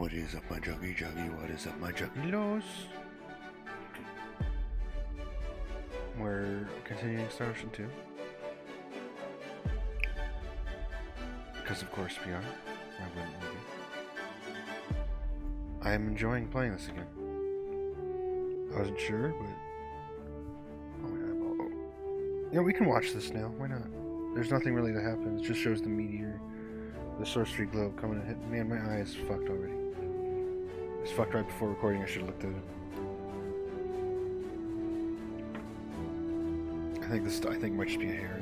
What is up, my juggy juggy? What is up, my juggilos? We're continuing Star Ocean 2. Because of course we are. Why wouldn't we be? I am enjoying playing this again. I wasn't sure, but... Yeah, we can watch this now. Why not? There's nothing really that happens. It just shows the meteor, the sorcery globe coming and hitting. Man, my eye is fucked already. It's fucked right before recording. I should have looked at it. I think it might just be a hair.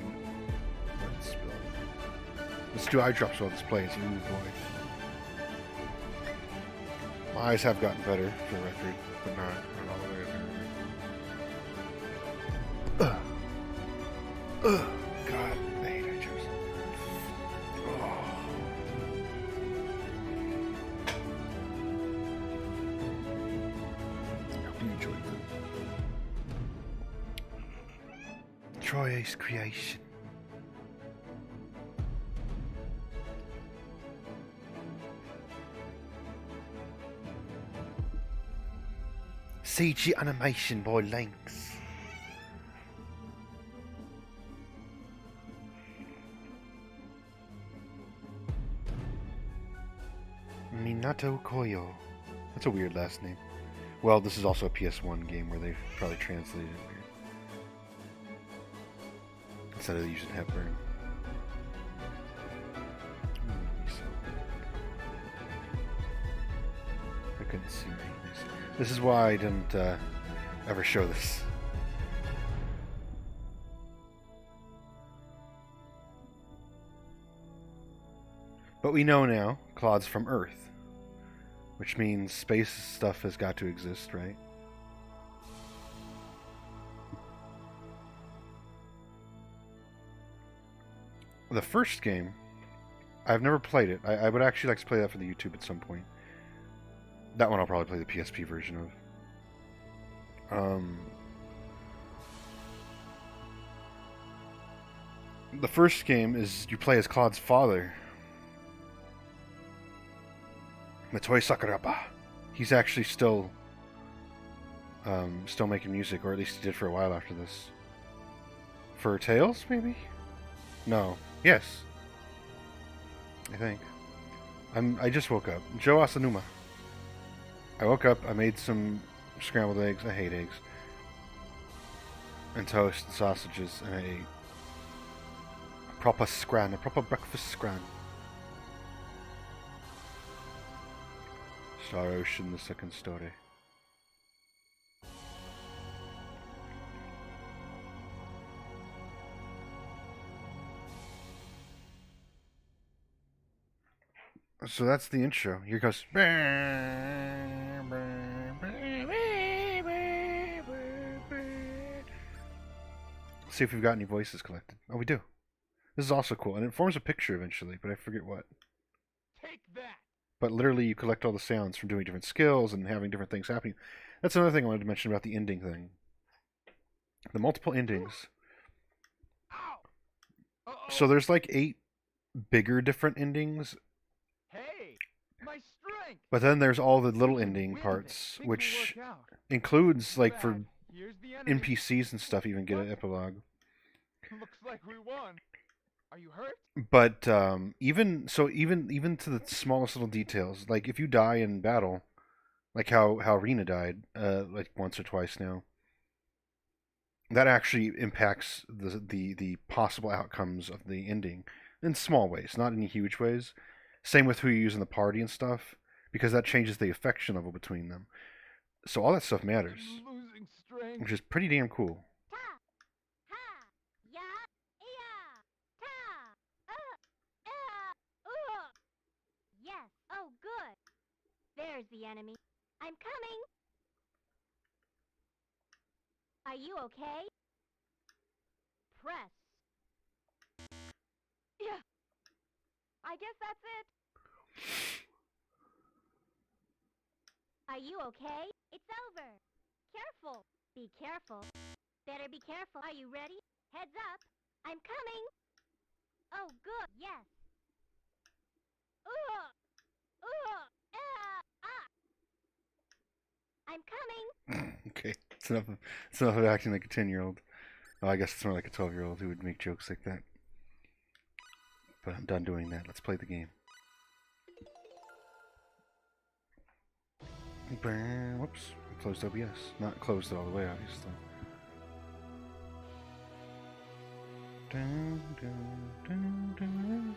Let's do eye drops while this plays. Ooh, boy. My eyes have gotten better, for the record, but not all the way up. Ugh, God, I hate eye drops. Oh. I hope you enjoyed them. Troy's creation. CG animation by Lynx. Minato Koyo. That's a weird last name. Well, this is also a PS1 game where they probably translated it weird. Instead of using Hepburn. I couldn't see anything. This is why I didn't ever show this. But we know now, Claude's from Earth. Which means space stuff has got to exist, right? The first game, I've never played it. I would actually like to play that for the YouTube at some point. That one I'll probably play the PSP version of. The first game is you play as Claude's father. Matoy Sakuraba. He's actually still making music, or at least he did for a while after this. For Tales, maybe? No. Yes. I think. I just woke up. Joe Asanuma. I woke up, I made some scrambled eggs, I hate eggs, and toast and sausages, and I ate a proper scran, a proper breakfast scran. Star Ocean, the second story. So that's the intro. Here goes. Let's see if we've got any voices collected. Oh, we do. This is also cool, and it forms a picture eventually, but I forget what. Take that. But literally, you collect all the sounds from doing different skills and having different things happening. That's another thing I wanted to mention about the ending thing. The multiple endings. So there's like 8 bigger different endings. Hey, my strength. But then there's all the little ending parts, which includes, like, for NPCs and stuff, even get an epilogue. Looks like we won. Are you hurt? But even to the smallest little details, like if you die in battle, like how Rena died, like once or twice now, that actually impacts the possible outcomes of the ending in small ways, not in huge ways. Same with who you use in the party and stuff, because that changes the affection level between them. So all that stuff matters, which is pretty damn cool. Yes, oh good. There's the enemy. I'm coming. Are you okay? Press. Yeah. I guess that's it. Are you okay? It's over. Careful. Be careful. Better be careful. Are you ready? Heads up. I'm coming. Oh, good. Yes. I'm coming. Okay, it's enough of acting like a 10-year-old. Oh, I guess it's more like a 12-year-old who would make jokes like that. But I'm done doing that. Let's play the game. Whoops. I closed OBS. Not closed it all the way, obviously. Dun, dun, dun, dun.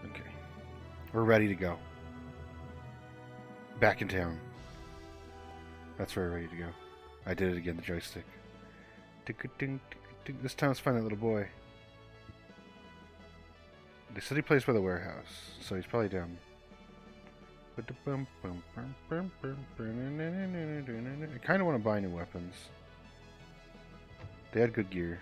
Okay. We're ready to go. Back in town. That's where we're ready to go. I did it again, the joystick. This time let's find that little boy. They said he plays by the warehouse, so he's probably down. I kind of want to buy new weapons. They had good gear.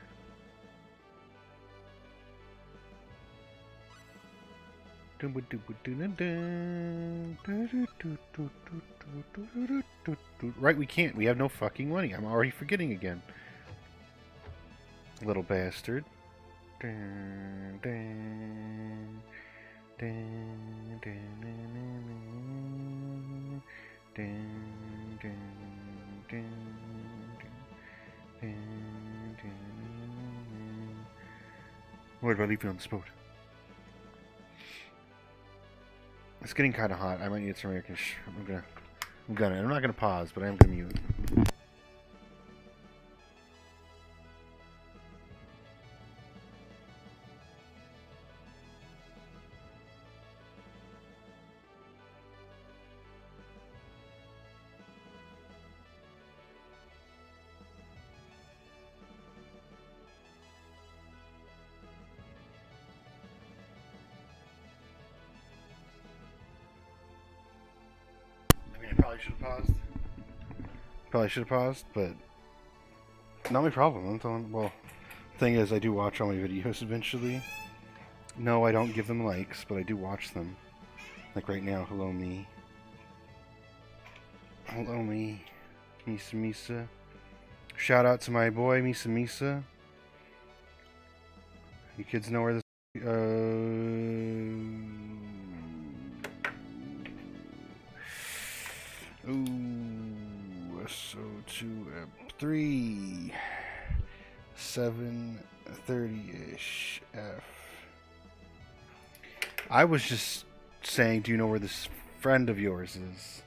Right, we can't. We have no fucking money. I'm already forgetting again. Little bastard. Where do I leave you on this boat? It's getting kind of hot. I might need some air conditioning. I'm not gonna pause, but I am gonna mute. Probably should have paused, but not my problem. I'm telling. Well, thing is, I do watch all my videos eventually. No, I don't give them likes, but I do watch them. Like right now, hello me. Hello me. Misa. Shout out to my boy, Misa. You kids know where this... Ooh, SO2 Ep.3 7:30-ish F. I was just saying, do you know where this friend of yours is?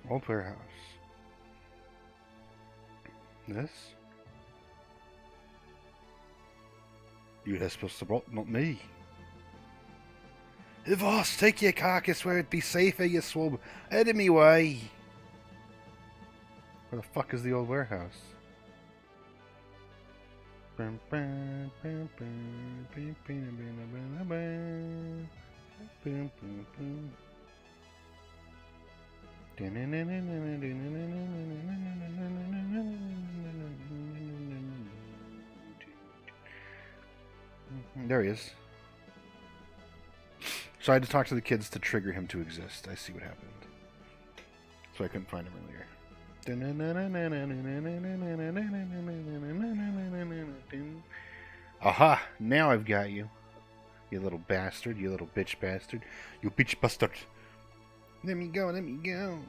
Old warehouse. This? You were supposed to brought, not me. Voss, take your carcass where it be safer, you swab. Out of me way. Where the fuck is the old warehouse? There he is. So I had to talk to the kids to trigger him to exist. I see what happened. So I couldn't find him earlier. Aha! Now I've got you. You little bastard. You little bitch bastard. You bitch bastard. Let me go. Let me go.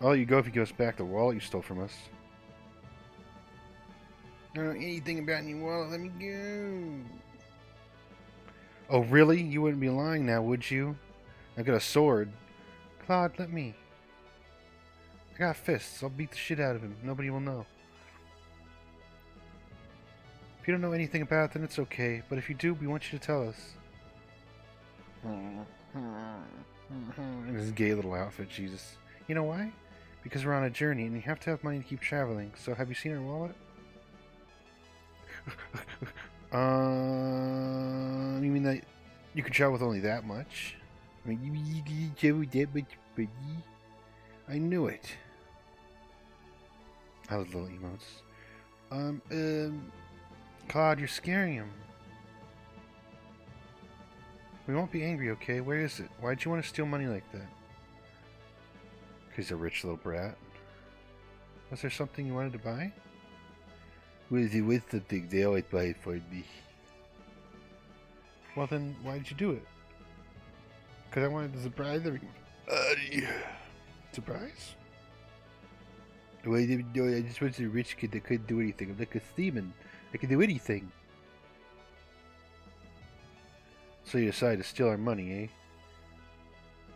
I'll let you go if you give us back the wallet you stole from us. I don't know anything about any wallet. Let me go. Oh, really? You wouldn't be lying now, would you? I got a sword. Claude, let me. I got fists. I'll beat the shit out of him. Nobody will know. If you don't know anything about it, then it's okay. But if you do, we want you to tell us. In his gay little outfit, Jesus. You know why? Because we're on a journey, and you have to have money to keep traveling. So, have you seen our wallet? You mean that you can travel with only that much? I mean, you travel that much, buddy? I knew it. I love little emotes. Claude, you're scaring him. We won't be angry, okay? Where is it? Why'd you want to steal money like that? Because he's a rich little brat. Was there something you wanted to buy? Well, if it was something, they always buy it for me. Well then, why did you do it? Because I wanted to surprise everybody. Surprise? Well, I didn't know. I just was a rich kid that couldn't do anything. I'm like a seaman. I can do anything. So you decided to steal our money, eh?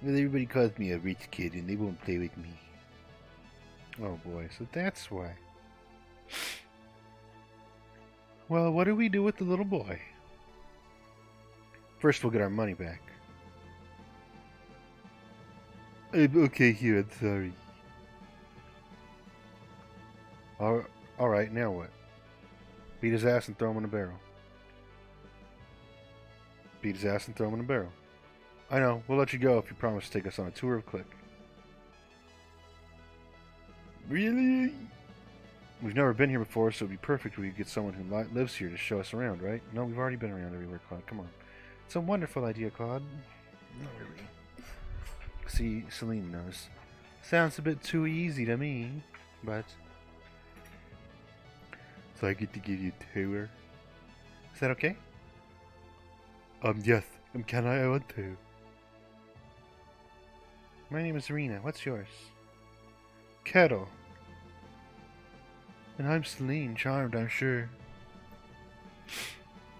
Well, everybody calls me a rich kid and they won't play with me. Oh boy, so that's why. Well, what do we do with the little boy? First, we'll get our money back. Okay, here, I'm sorry. Alright, now what? Beat his ass and throw him in a barrel. Beat his ass and throw him in a barrel. I know, we'll let you go if you promise to take us on a tour of Clik. Really? We've never been here before, so it'd be perfect if we could get someone who lives here to show us around, right? No, we've already been around everywhere, Claude. Come on. It's a wonderful idea, Claude. Not really. See, Celine knows. Sounds a bit too easy to me, but... So I get to give you a tour? Is that okay? Yes. Can I want to? My name is Rena. What's yours? Kettle. And I'm Celine. Charmed, I'm sure.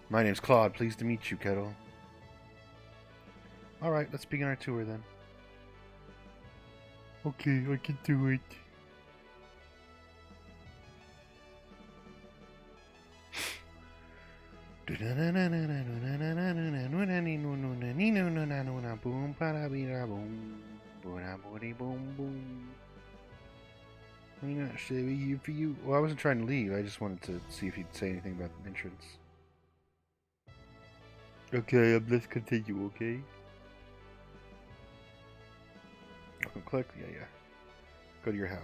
My name's Claude. Pleased to meet you, Kettle. Alright, let's begin our tour then. Okay, I can do it. Should we here for you? Well, I wasn't trying to leave. I just wanted to see if you'd say anything about the entrance. Okay, let's continue, okay? Click? Yeah. Go to your house.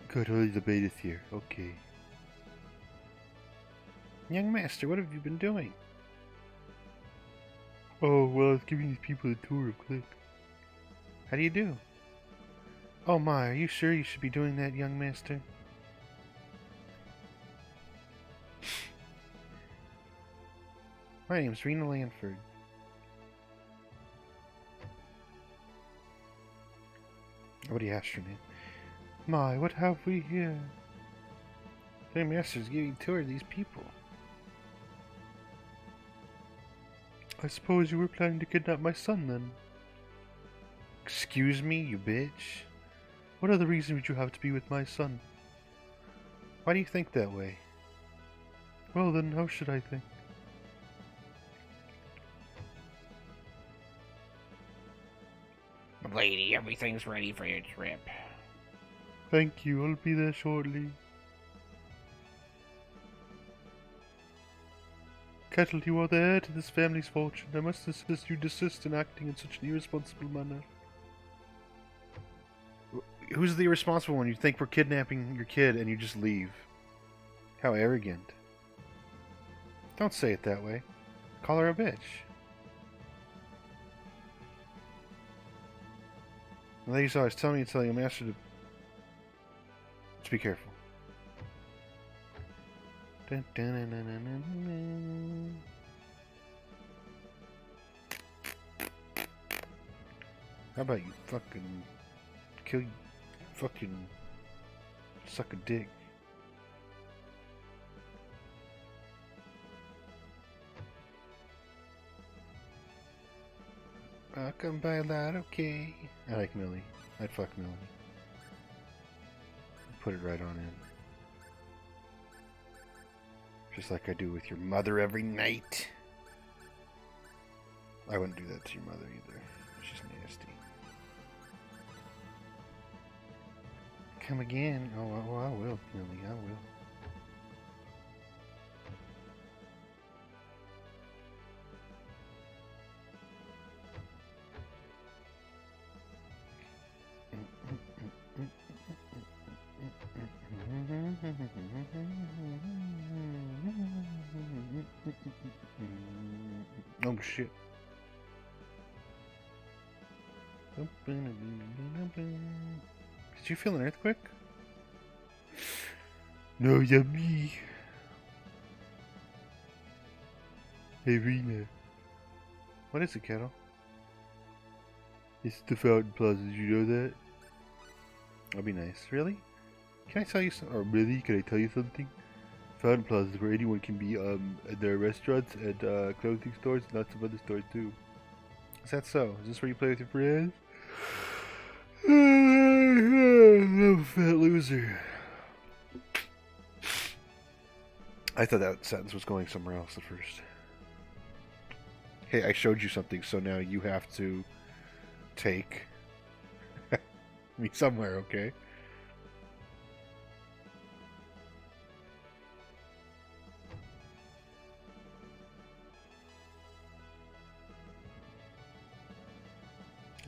Good, Elizabeth is here. Okay. Young master, what have you been doing? Oh, well, I was giving these people a tour of Clik. How do you do? Oh my, are you sure you should be doing that, young master? My name's Rena Lanford. Nobody asked your name. My, what have we here? The master's giving a tour of these people. I suppose you were planning to kidnap my son, then? Excuse me, you bitch? What other reason would you have to be with my son? Why do you think that way? Well then, how should I think? Lady, everything's ready for your trip. Thank you, I'll be there shortly. Kettle, you are the heir to this family's fortune. I must insist you desist in acting in such an irresponsible manner. Who's the irresponsible one? You think we're kidnapping your kid and you just leave. How arrogant. Don't say it that way. Call her a bitch. The lady's always telling me to tell your master to... Let's be careful. Dun, dun, dun, dun, dun, dun, dun. How about you fucking kill you, fucking suck a dick. I'll come by a lot, okay. I like Millie. I'd fuck Millie. Put it right on in. Just like I do with your mother every night. I wouldn't do that to your mother either. She's nasty. Come again? Oh, I will, Millie. I will. Oh shit. Did you feel an earthquake? No, yummy. Hey, Rena. What is it, Kettle? It's the Fountain Plaza, did you know that? That'd be nice. Really? Can I tell you something? Or really, can I tell you something? Fountain Plaza is where anyone can be, there are restaurants and, clothing stores and lots of other stores too. Is that so? Is this where you play with your friends? I'm a fat loser. I thought that sentence was going somewhere else at first. Hey, I showed you something, so now you have to take me somewhere, okay?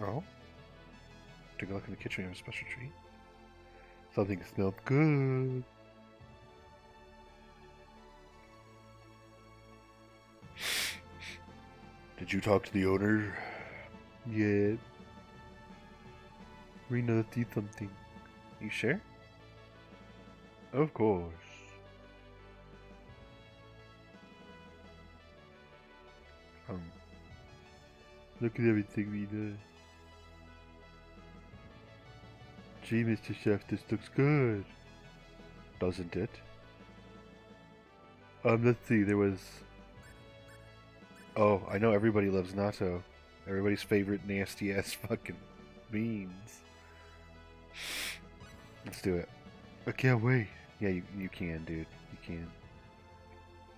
Oh? Take a look in the kitchen, we have a special treat. Something smelled good. Did you talk to the owner? Yeah. Rena, let's eat something. You sure? Of course. Look at everything, Rena. Gee, Mr. Chef, this looks good. Doesn't it? Let's see, there was... Oh, I know everybody loves natto. Everybody's favorite nasty ass fucking beans. Let's do it. I can't wait. Yeah, you can, dude. You can.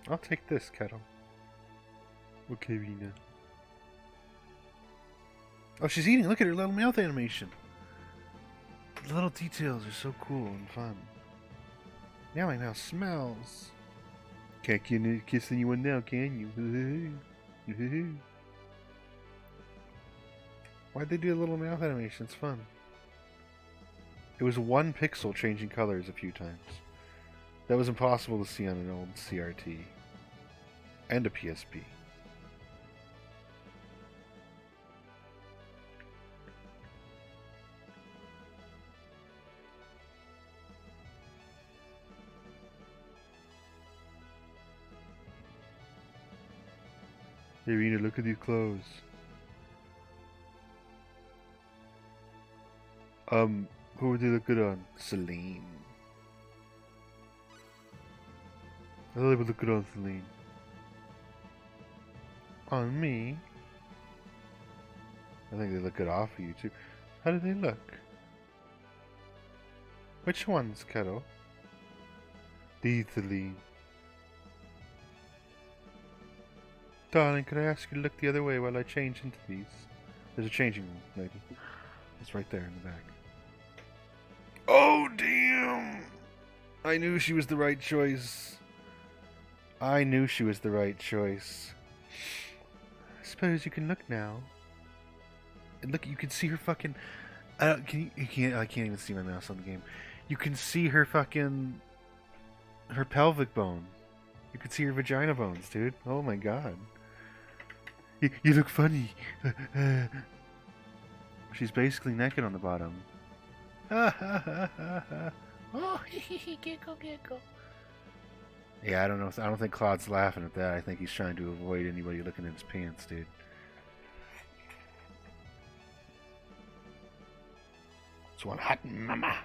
I'll take this, Kettle. Okay, Rena. Oh, she's eating. Look at her little mouth animation. The little details are so cool and fun. Now my mouth smells. Can't kiss anyone now, can you? Why'd they do a little mouth animation? It's fun. It was 1 pixel changing colors a few times. That was impossible to see on an old CRT. And a PSP. Hey, Rena, look at these clothes. Who would they look good on? Celine. I thought they would look good on Celine. On me? I think they look good off of you too. How do they look? Which ones, Kettle? These, Celine. Darling, could I ask you to look the other way while I change into these? There's a changing room, lady. It's right there in the back. Oh, damn! I knew she was the right choice. I knew she was the right choice. I suppose you can look now. And look, you can see her fucking... I can't even see my mouse on the game. You can see her fucking... her pelvic bone. You can see her vagina bones, dude. Oh my god. You look funny. She's basically naked on the bottom. Oh, giggle, giggle. Yeah, I don't know. I don't think Claude's laughing at that. I think he's trying to avoid anybody looking at his pants, dude. It's one hot mama.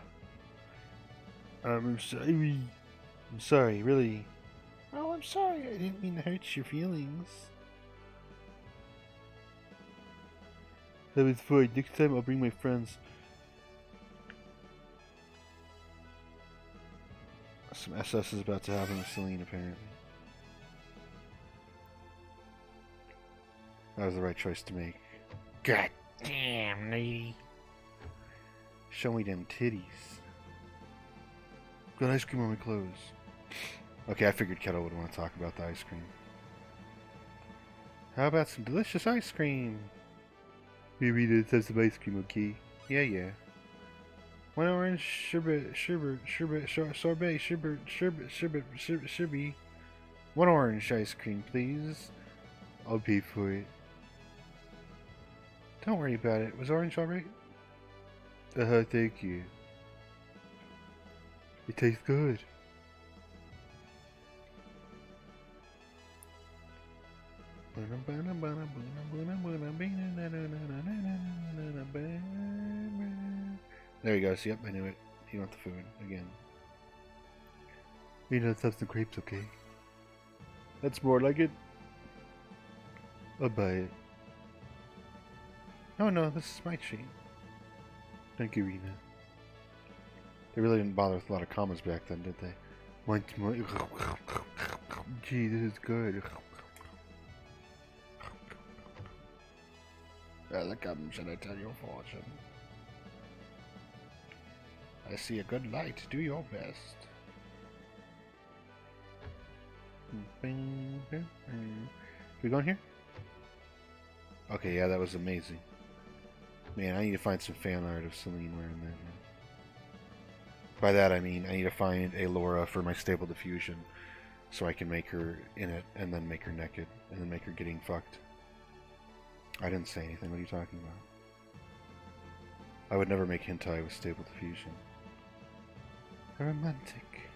I'm sorry. I'm sorry, really. Oh, I'm sorry. I didn't mean to hurt your feelings. That was fine. Next time I'll bring my friends. Some SS is about to happen with Celine, apparently. That was the right choice to make. God damn, lady. Show me them titties. Got ice cream on my clothes. Okay, I figured Kettle would want to talk about the ice cream. How about some delicious ice cream? Maybe let's have some ice cream, okay? Yeah. One orange sherbet, sorbet, sherbet. One orange ice cream, please. I'll pay for it. Don't worry about it. Was orange alright? Thank you. It tastes good. There you go. See, yep, I knew it. You want the food again. Let's have some crepes, okay? That's more like it. I'll buy it. Oh no, this is my treat. Thank you, Rena. They really didn't bother with a lot of comments back then, did they? Once more. Gee, this is good. Welcome, shall I tell your fortune? I see a good light. Do your best. We going here? Okay, yeah, that was amazing. Man, I need to find some fan art of Celine wearing that now. By that I mean I need to find a Laura for my Stable Diffusion so I can make her in it and then make her naked and then make her getting fucked. I didn't say anything. What are you talking about? I would never make hentai with Stable Diffusion. Romantic.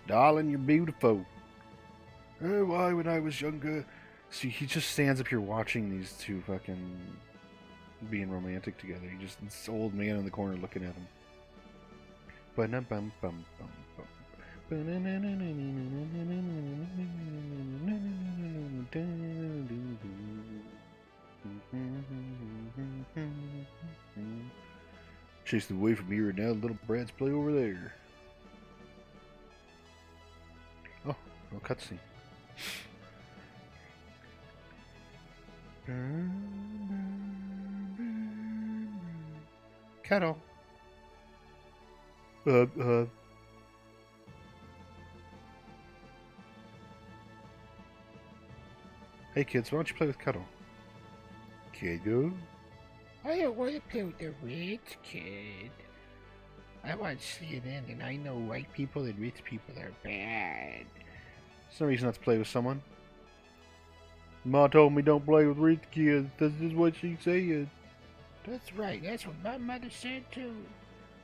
Darling, you're beautiful. Oh, why when I was younger... See, he just stands up here watching these two fucking being romantic together. He just, this old man in the corner looking at him. Chase them away from here and now little brats play over there. Oh, no cutscene. Kettle. Hey kids, why don't you play with Kettle? Kiddo? I don't want to play with the rich kid. I watch CNN and I know white people and rich people are bad. There's no reason not to play with someone. Ma told me don't play with rich kids. This is what she said. That's right, that's what my mother said too.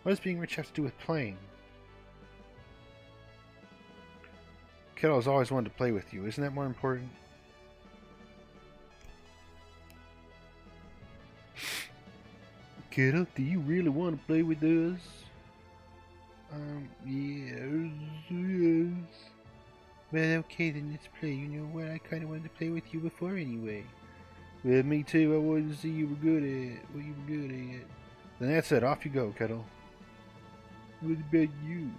What does being rich have to do with playing? Kettle has always wanted to play with you. Isn't that more important? Kettle, do you really want to play with us? Yes. Well, okay, then let's play. You know what? I kind of wanted to play with you before anyway. Well, me too. I wanted to see you were good at what you were good at. Then that's it. Off you go, Kettle. What about you?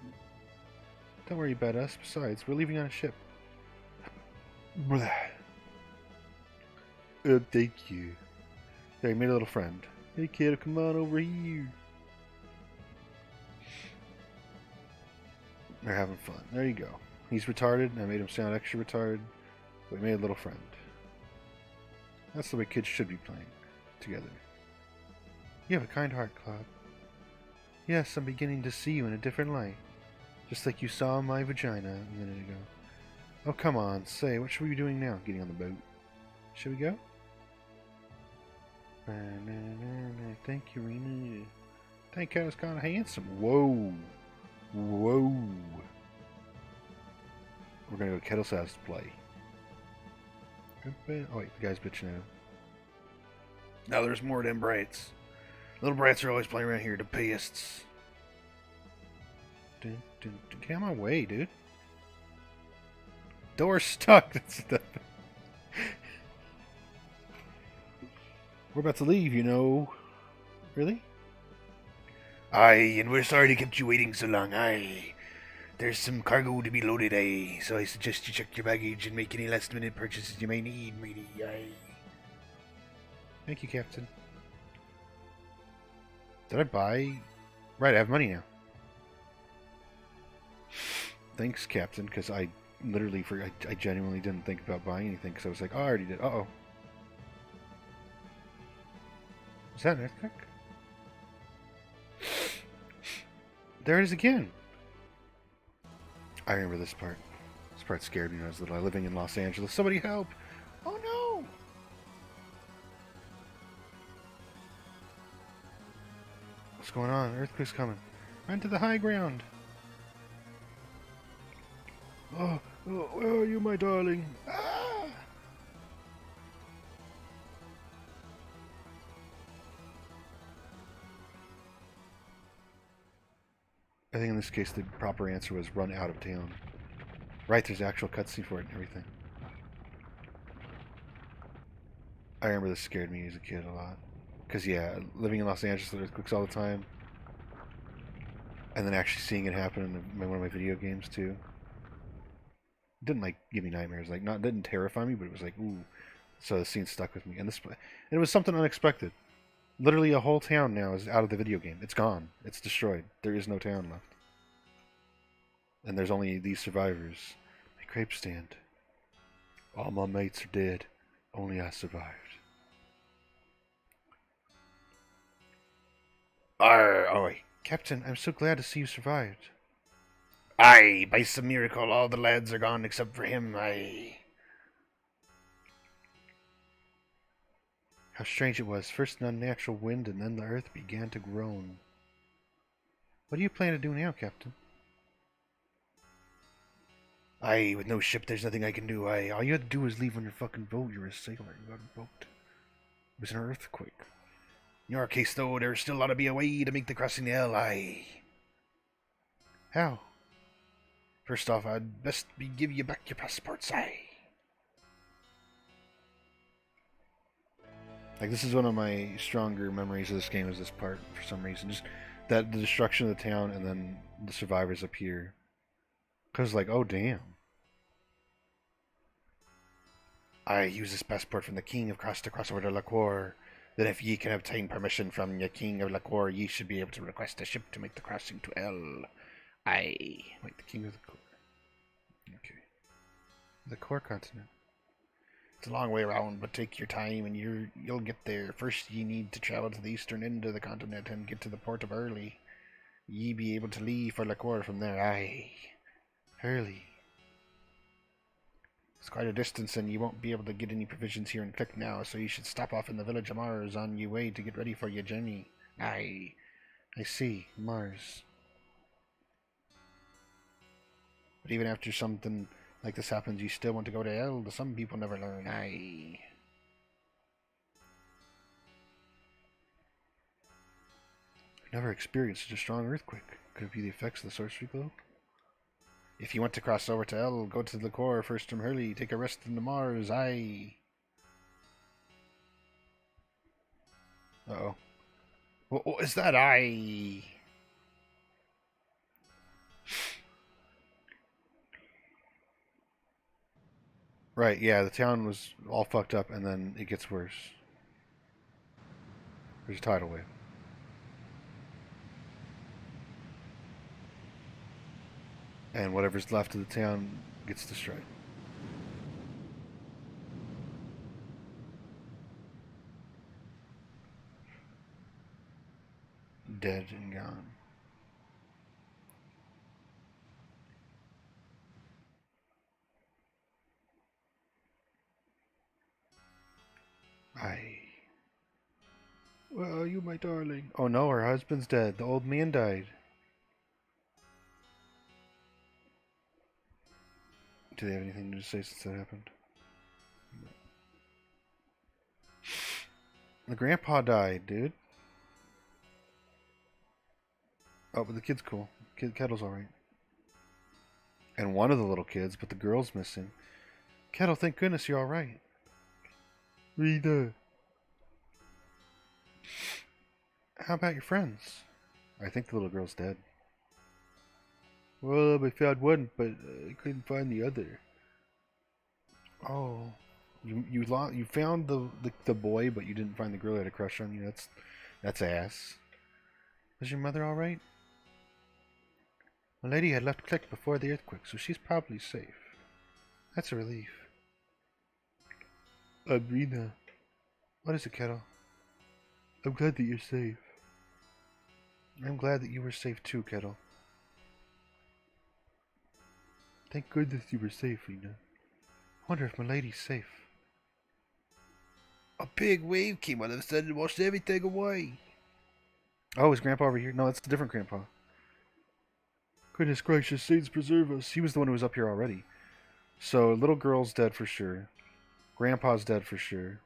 Don't worry about us. Besides, we're leaving on a ship. Blah. Thank you. There, you made a little friend. Hey, Kettle, come on over here. They're having fun. There you go. He's retarded, and I made him sound extra retarded, but we made a little friend. That's the way kids should be playing together. You have a kind heart, Claude. Yes, I'm beginning to see you in a different light. Just like you saw my vagina a minute ago. Oh, come on. Say, what should we be doing now? Getting on the boat. Should we go? Thank you, Rena. Thank you, I was kind of handsome. Whoa. Whoa. We're gonna go to Kettle's house to play. Oh wait, the guy's bitching at him. No, there's more of them brats. Little brats are always playing around here, the pests. Get out of my way, dude. Door's stuck. That's the... We're about to leave, you know. Really? Aye, and we're sorry to keep you waiting so long, aye. There's some cargo to be loaded, aye, so I suggest you check your baggage and make any last-minute purchases you may need, matey, aye. Thank you, Captain. Did I buy... Right, I have money now. Thanks, Captain, because I literally forgot. I genuinely didn't think about buying anything, because I was like, oh, I already did. Uh-oh. Is that an earthquake? There it is again. I remember this part. This part scared me when I was little. I was living in Los Angeles. Somebody help! Oh no! What's going on? Earthquake's coming. Run to the high ground. Where are you, my darling? Ah! I think in this case the proper answer was run out of town. Right, there's actual cutscene for it and everything. I remember this scared me as a kid a lot. Because, yeah, living in Los Angeles with earthquakes all the time. And then actually seeing it happen in one of my video games, too. It didn't, like, give me nightmares. Like, not didn't terrify me, but it was like, ooh. So the scene stuck with me. And it was something unexpected. Literally a whole town now is out of the video game. It's gone. It's destroyed. There is no town left. And there's only these survivors. My crepe stand. All my mates are dead. Only I survived. Oi, Captain, I'm so glad to see you survived. Aye, by some miracle, all the lads are gone except for him, aye. How strange it was. First an unnatural wind, and then the earth began to groan. What do you plan to do now, Captain? Aye, with no ship, there's nothing I can do, aye. All you had to do was leave on your fucking boat. You're a sailor. You got a boat. It was an earthquake. In your case, though, there still ought to be a way to make the crossing the L, aye. How? First off, I'd best give you back your passports, aye. Like, this is one of my stronger memories of this game is this part, for some reason. Just that the destruction of the town and then the survivors appear. Because, like, oh, damn. I use this passport from the king of cross to cross over to Lacour. Then if ye can obtain permission from your king of Lacour, ye should be able to request a ship to make the crossing to L. Aye. Wait, the king of the core. Okay. The core continent. It's a long way around, but take your time and you'll get there. First ye need to travel to the eastern end of the continent and get to the port of Early. Ye be able to leave for Lacour from there, aye. Hurley. It's quite a distance and you won't be able to get any provisions here in Clik now, so you should stop off in the village of Mars on your way to get ready for your journey. Aye. I see. Mars. But even after something like this happens, you still want to go to L. Some people never learn, aye. I never experienced such a strong earthquake. Could it be the effects of the sorcery glow? If you want to cross over to L, go to the core first from Hurley. Take a rest in the Mars, aye. Uh-oh. What is that, aye? Right, yeah, the town was all fucked up, and then it gets worse. There's a tidal wave. And whatever's left of the town gets destroyed. Dead and gone. Aye. Where are you, my darling? Oh no, her husband's dead. The old man died. Do they have anything to say since that happened? No. The grandpa died, dude. Oh, but the kid's cool. Kettle's alright. And one of the little kids, but the girl's missing. Kettle, thank goodness you're alright. Rena. How about your friends? I think the little girl's dead. Well, I found one, but I couldn't find the other. Oh, you found the boy, but you didn't find the girl that had a crush on you. That's ass. Was your mother all right? My lady had left Clik before the earthquake, so she's probably safe. That's a relief. Rena. What is it, Kettle? I'm glad that you're safe. I'm glad that you were safe too, Kettle. Thank goodness you were safe, Rena. I wonder if my lady's safe. A big wave came out of the sudden and washed everything away. Oh, is Grandpa over here? No, that's a different Grandpa. Goodness gracious, saints preserve us. He was the one who was up here already. So, little girl's dead for sure. Grandpa's dead for sure.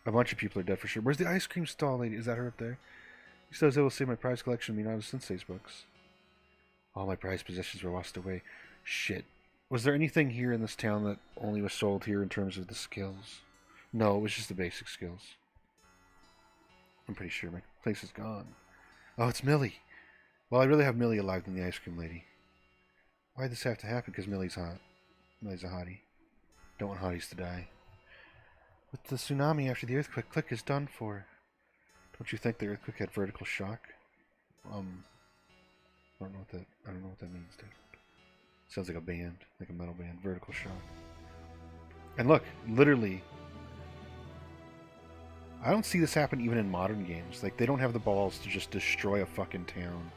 A bunch of people are dead for sure. Where's the ice cream stall lady? Is that her up there? He says I will save my prize collection of Minato Sensei's books. All my prized possessions were lost away. Shit. Was there anything here in this town that only was sold here in terms of the skills? No, it was just the basic skills. I'm pretty sure my place is gone. Oh, it's Millie. Well, I'd rather have Millie alive than the ice cream lady. Why'd this have to happen? Because Millie's hot. Millie's a hottie. Don't want hotties to die. With the tsunami after the earthquake, Clik is done for. Don't you think the earthquake had vertical shock? I don't know what that means, dude. Sounds like a band, like a metal band. Vertical shock. And look, literally, I don't see this happen even in modern games. Like, they don't have the balls to just destroy a fucking town.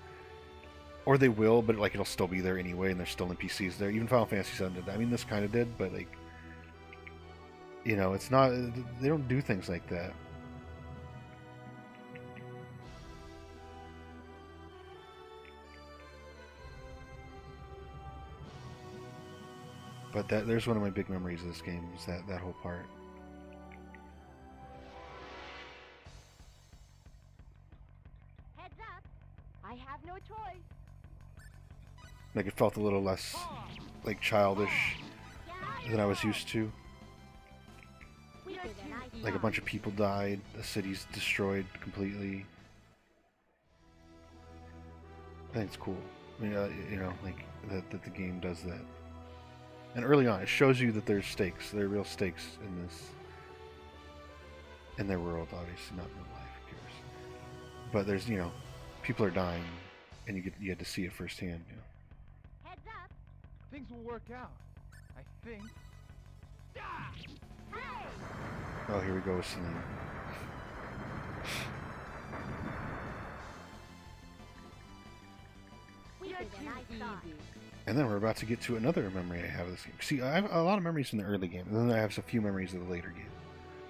Or they will, but like it'll still be there anyway, and there's still NPCs there. Even Final Fantasy VII did that. I mean, this kind of did, but like, you know, it's not. They don't do things like that. But there's one of my big memories of this game, is that whole part. Heads up. I have no choice. Like, it felt a little less, like, childish than I was used to. Weaker than I Like, a bunch of people died, the city's destroyed completely. I think it's cool. I mean, you know, like, that the game does that. And early on, it shows you that there's stakes. There are real stakes in this. In their world, obviously, not in real life, who cares. But there's, you know, people are dying, and you get to see it firsthand, you know. Heads up. Things will work out. I think. Hey. Oh, here we go with Celine. Weaker than I thought. And then we're about to get to another memory I have of this game. See, I have a lot of memories from the early game, and then I have a few memories of the later game.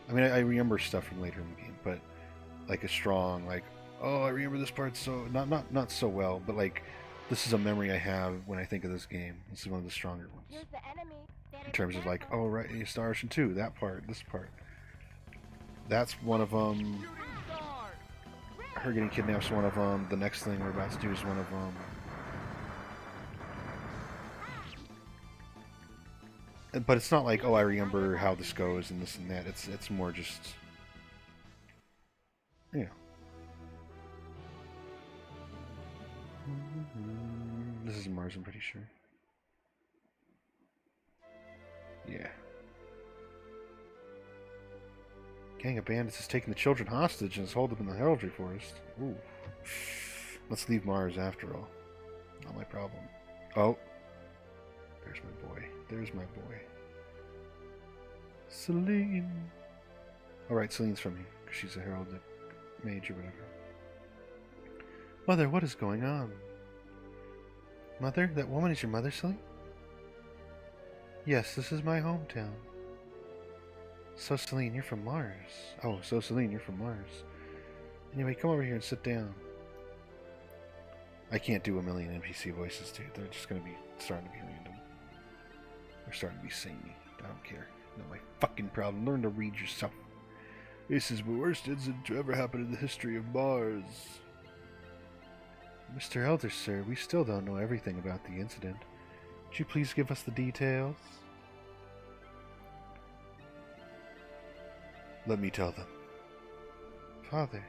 I mean, I remember stuff from later in the game, but like a strong, like, oh, I remember this part so not so well, but like, this is a memory I have when I think of this game. This is one of the stronger ones. Here's the enemy. Better In terms be of like, careful. oh right, Star Ocean 2, that part, this part. That's one of them. Shooting star. Her getting kidnapped's one of them. The next thing we're about to do is one of them. But it's not like, oh, I remember how this goes and this and that. It's more just, you know. This is Mars, I'm pretty sure. Yeah. Gang of bandits has taken the children hostage and is holed up in the heraldry forest. Ooh. Let's leave Mars after all. Not my problem. Oh. There's my boy. There's my boy. Celine. Alright, Celine's from here, because she's a heraldic mage or whatever. Mother, what is going on? Mother? That woman is your mother, Celine? Yes, this is my hometown. So, Celine, you're from Mars. Oh, so, Celine, you're from Mars. Anyway, come over here and sit down. I can't do a million NPC voices, dude. They're just going to be starting to be random. They're starting to be samey. I don't care. Not my fucking problem. Learn to read yourself. This is the worst incident to ever happen in the history of Mars. Mr. Elder, sir, we still don't know everything about the incident. Would you please give us the details? Let me tell them. Father.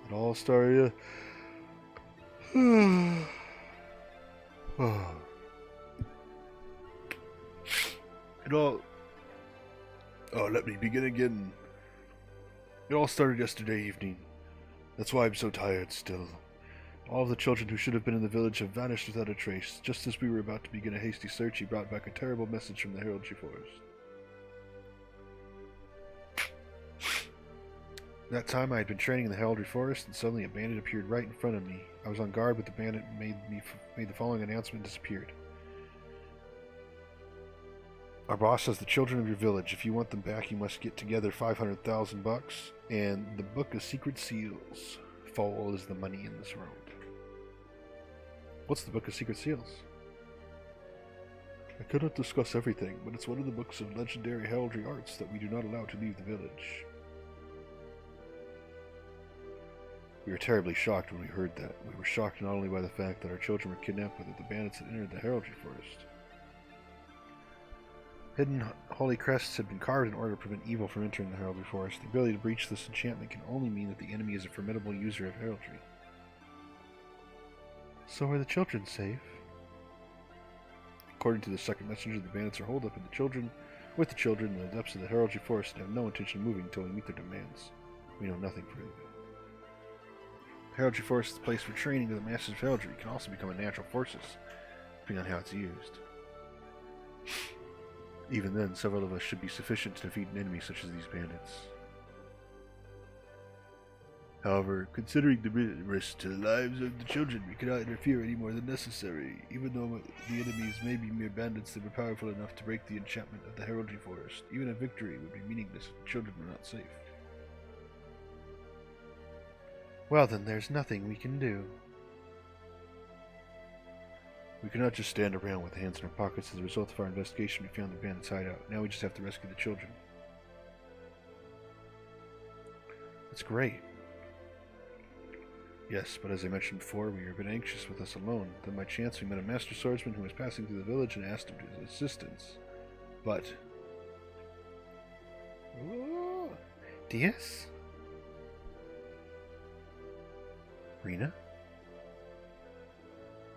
It all started... oh. It all... Oh, let me begin again. It all started yesterday evening. That's why I'm so tired still. All of the children who should have been in the village have vanished without a trace. Just as we were about to begin a hasty search, he brought back a terrible message from the heraldry forest. That time I had been training in the heraldry forest, and suddenly a bandit appeared right in front of me. I was on guard, but the bandit made the following announcement and disappeared. Our boss says the children of your village, if you want them back, you must get together 500,000 bucks and the Book of Secret Seals. Foal is the money in this world. What's the Book of Secret Seals? I cannot discuss everything, but it's one of the books of legendary heraldry arts that we do not allow to leave the village. We were terribly shocked when we heard that. We were shocked not only by the fact that our children were kidnapped, but that the bandits had entered the heraldry forest. Hidden holy crests had been carved in order to prevent evil from entering the heraldry forest. The ability to breach this enchantment can only mean that the enemy is a formidable user of heraldry. So are the children safe? According to the second messenger, the bandits are holed up with the children in the depths of the heraldry forest and have no intention of moving until we meet their demands. We know nothing further. The heraldry forest is a place for training of the masters of heraldry. It can also become a natural forces, depending on how it's used. Even then, several of us should be sufficient to defeat an enemy such as these bandits. However, considering the risk to the lives of the children, we cannot interfere any more than necessary. Even though the enemies may be mere bandits, they were powerful enough to break the enchantment of the heraldry forest. Even a victory would be meaningless if the children were not safe. Well then, there's nothing we can do. We cannot just stand around with hands in our pockets. As a result of our investigation, we found the bandits' hideout. Now we just have to rescue the children. That's great. Yes, but as I mentioned before, we were a bit anxious with us alone. Then by chance we met a master swordsman who was passing through the village and asked him for his assistance. But... Ooh. Diaz? Rena?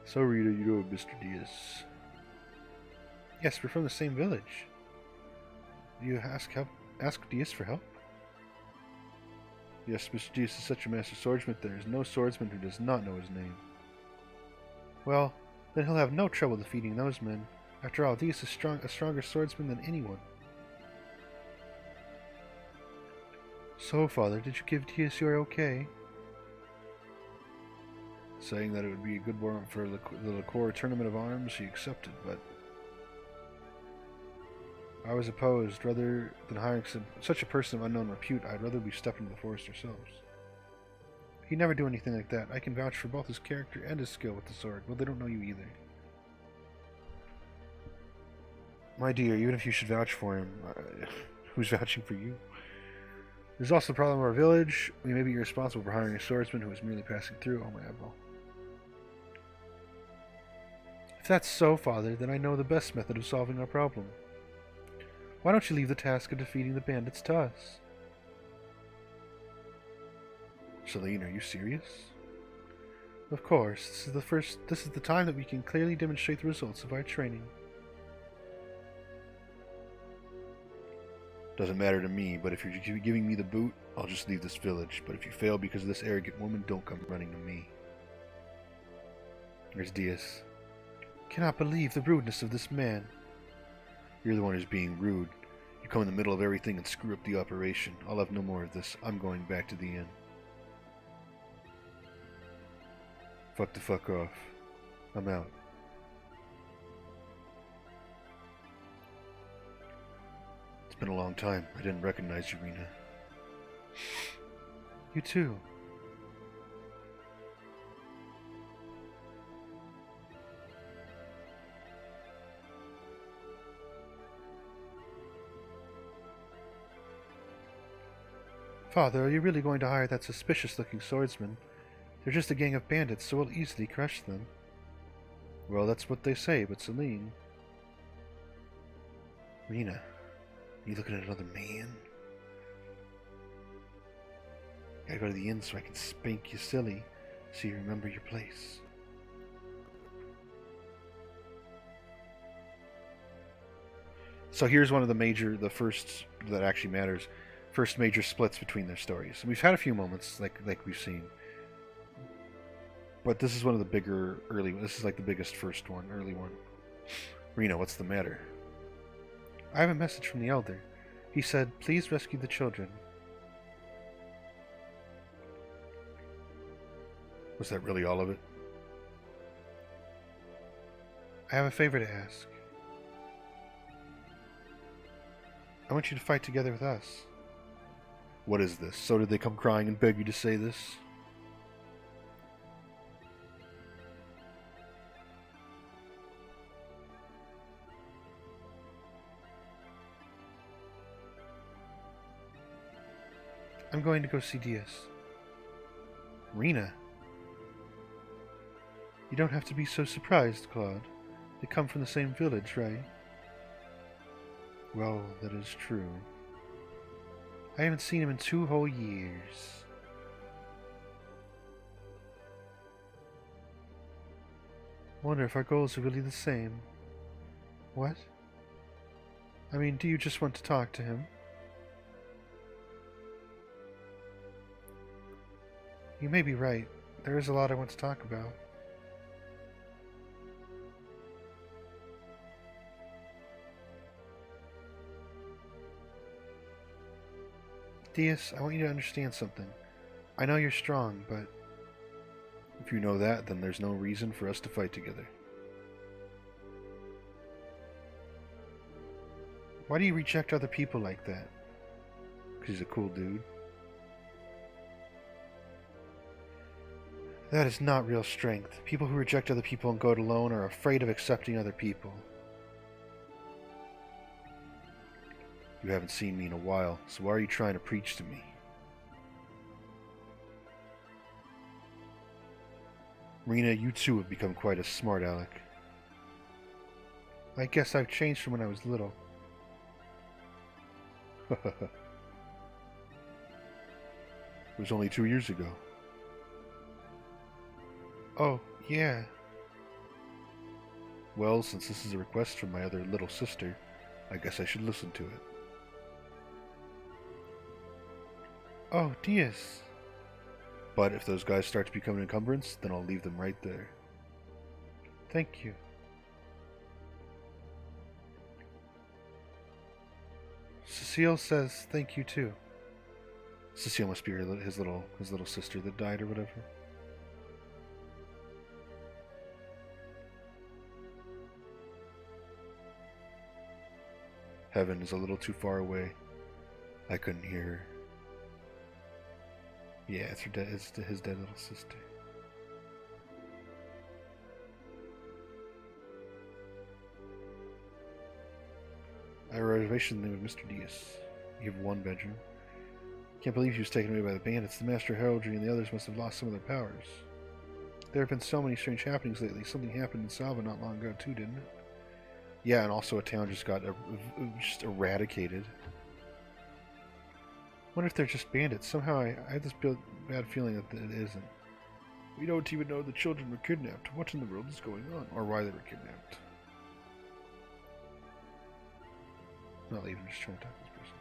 So Rena, you know Mr. Diaz. Yes, we're from the same village. Do you ask Diaz for help? Yes, Mr. Diaz is such a master swordsman, there is no swordsman who does not know his name. Well, then he'll have no trouble defeating those men. After all, Diaz is a stronger swordsman than anyone. So, Father, did you give Diaz your okay? Saying that it would be a good warrant for the liqueur tournament of arms, he accepted, but I was opposed. Rather than hiring such a person of unknown repute, I'd rather we step into the forest ourselves. He'd never do anything like that. I can vouch for both his character and his skill with the sword. Well, they don't know you either. My dear, even if you should vouch for him, who's vouching for you? There's also the problem of our village. We may be responsible for hiring a swordsman who is merely passing through. Oh my eyeball. If that's so, Father, then I know the best method of solving our problem. Why don't you leave the task of defeating the bandits to us? Celine, are you serious? Of course. This is the time that we can clearly demonstrate the results of our training. Doesn't matter to me, but if you're giving me the boot, I'll just leave this village. But if you fail because of this arrogant woman, don't come running to me. There's Diaz. Cannot believe the rudeness of this man. You're the one who's being rude. You come in the middle of everything and screw up the operation. I'll have no more of this. I'm going back to the inn. Fuck the fuck off. I'm out. It's been a long time. I didn't recognize you, Rena. You too. Father, are you really going to hire that suspicious-looking swordsman? They're just a gang of bandits, so we'll easily crush them. Well, that's what they say, but Celine... Rena, are you looking at another man? Gotta go to the inn so I can spank you silly, so you remember your place. So here's one of the first that actually matters. First major splits between their stories. We've had a few moments, like we've seen, but this is one of the bigger early. This is like the biggest first one, early one. Rena, what's the matter? I have a message from the elder. He said, "Please rescue the children." Was that really all of it? I have a favor to ask. I want you to fight together with us. What is this? So did they come crying and beg you to say this? I'm going to go see Diaz. Rena? You don't have to be so surprised, Claude. They come from the same village, right? Well, that is true. I haven't seen him in 2 whole years. Wonder if our goals are really the same. What? I mean, do you just want to talk to him? You may be right. There is a lot I want to talk about. Diaz, I want you to understand something. I know you're strong, but... If you know that, then there's no reason for us to fight together. Why do you reject other people like that? Because he's a cool dude. That is not real strength. People who reject other people and go it alone are afraid of accepting other people. You haven't seen me in a while, so why are you trying to preach to me? Rena, you too have become quite a smart aleck. I guess I've changed from when I was little. It was only 2 years ago. Oh, yeah. Well, since this is a request from my other little sister, I guess I should listen to it. Oh, Diaz. But if those guys start to become an encumbrance, then I'll leave them right there. Thank you. Cecile says thank you too. Cecile must be his little sister that died or whatever. Heaven is a little too far away. I couldn't hear her. Yeah, it's his dead little sister. I have a reservation in the name of Mr. Diaz. You have 1 bedroom. Can't believe he was taken away by the bandits. The Master Heraldry and the others must have lost some of their powers. There have been so many strange happenings lately. Something happened in Salva not long ago too, didn't it? Yeah, and also a town just got just eradicated. Wonder if they're just bandits. Somehow I have this bad feeling that it isn't. We don't even know the children were kidnapped. What in the world is going on? Or why they were kidnapped. Not leaving, just trying to talk to this person.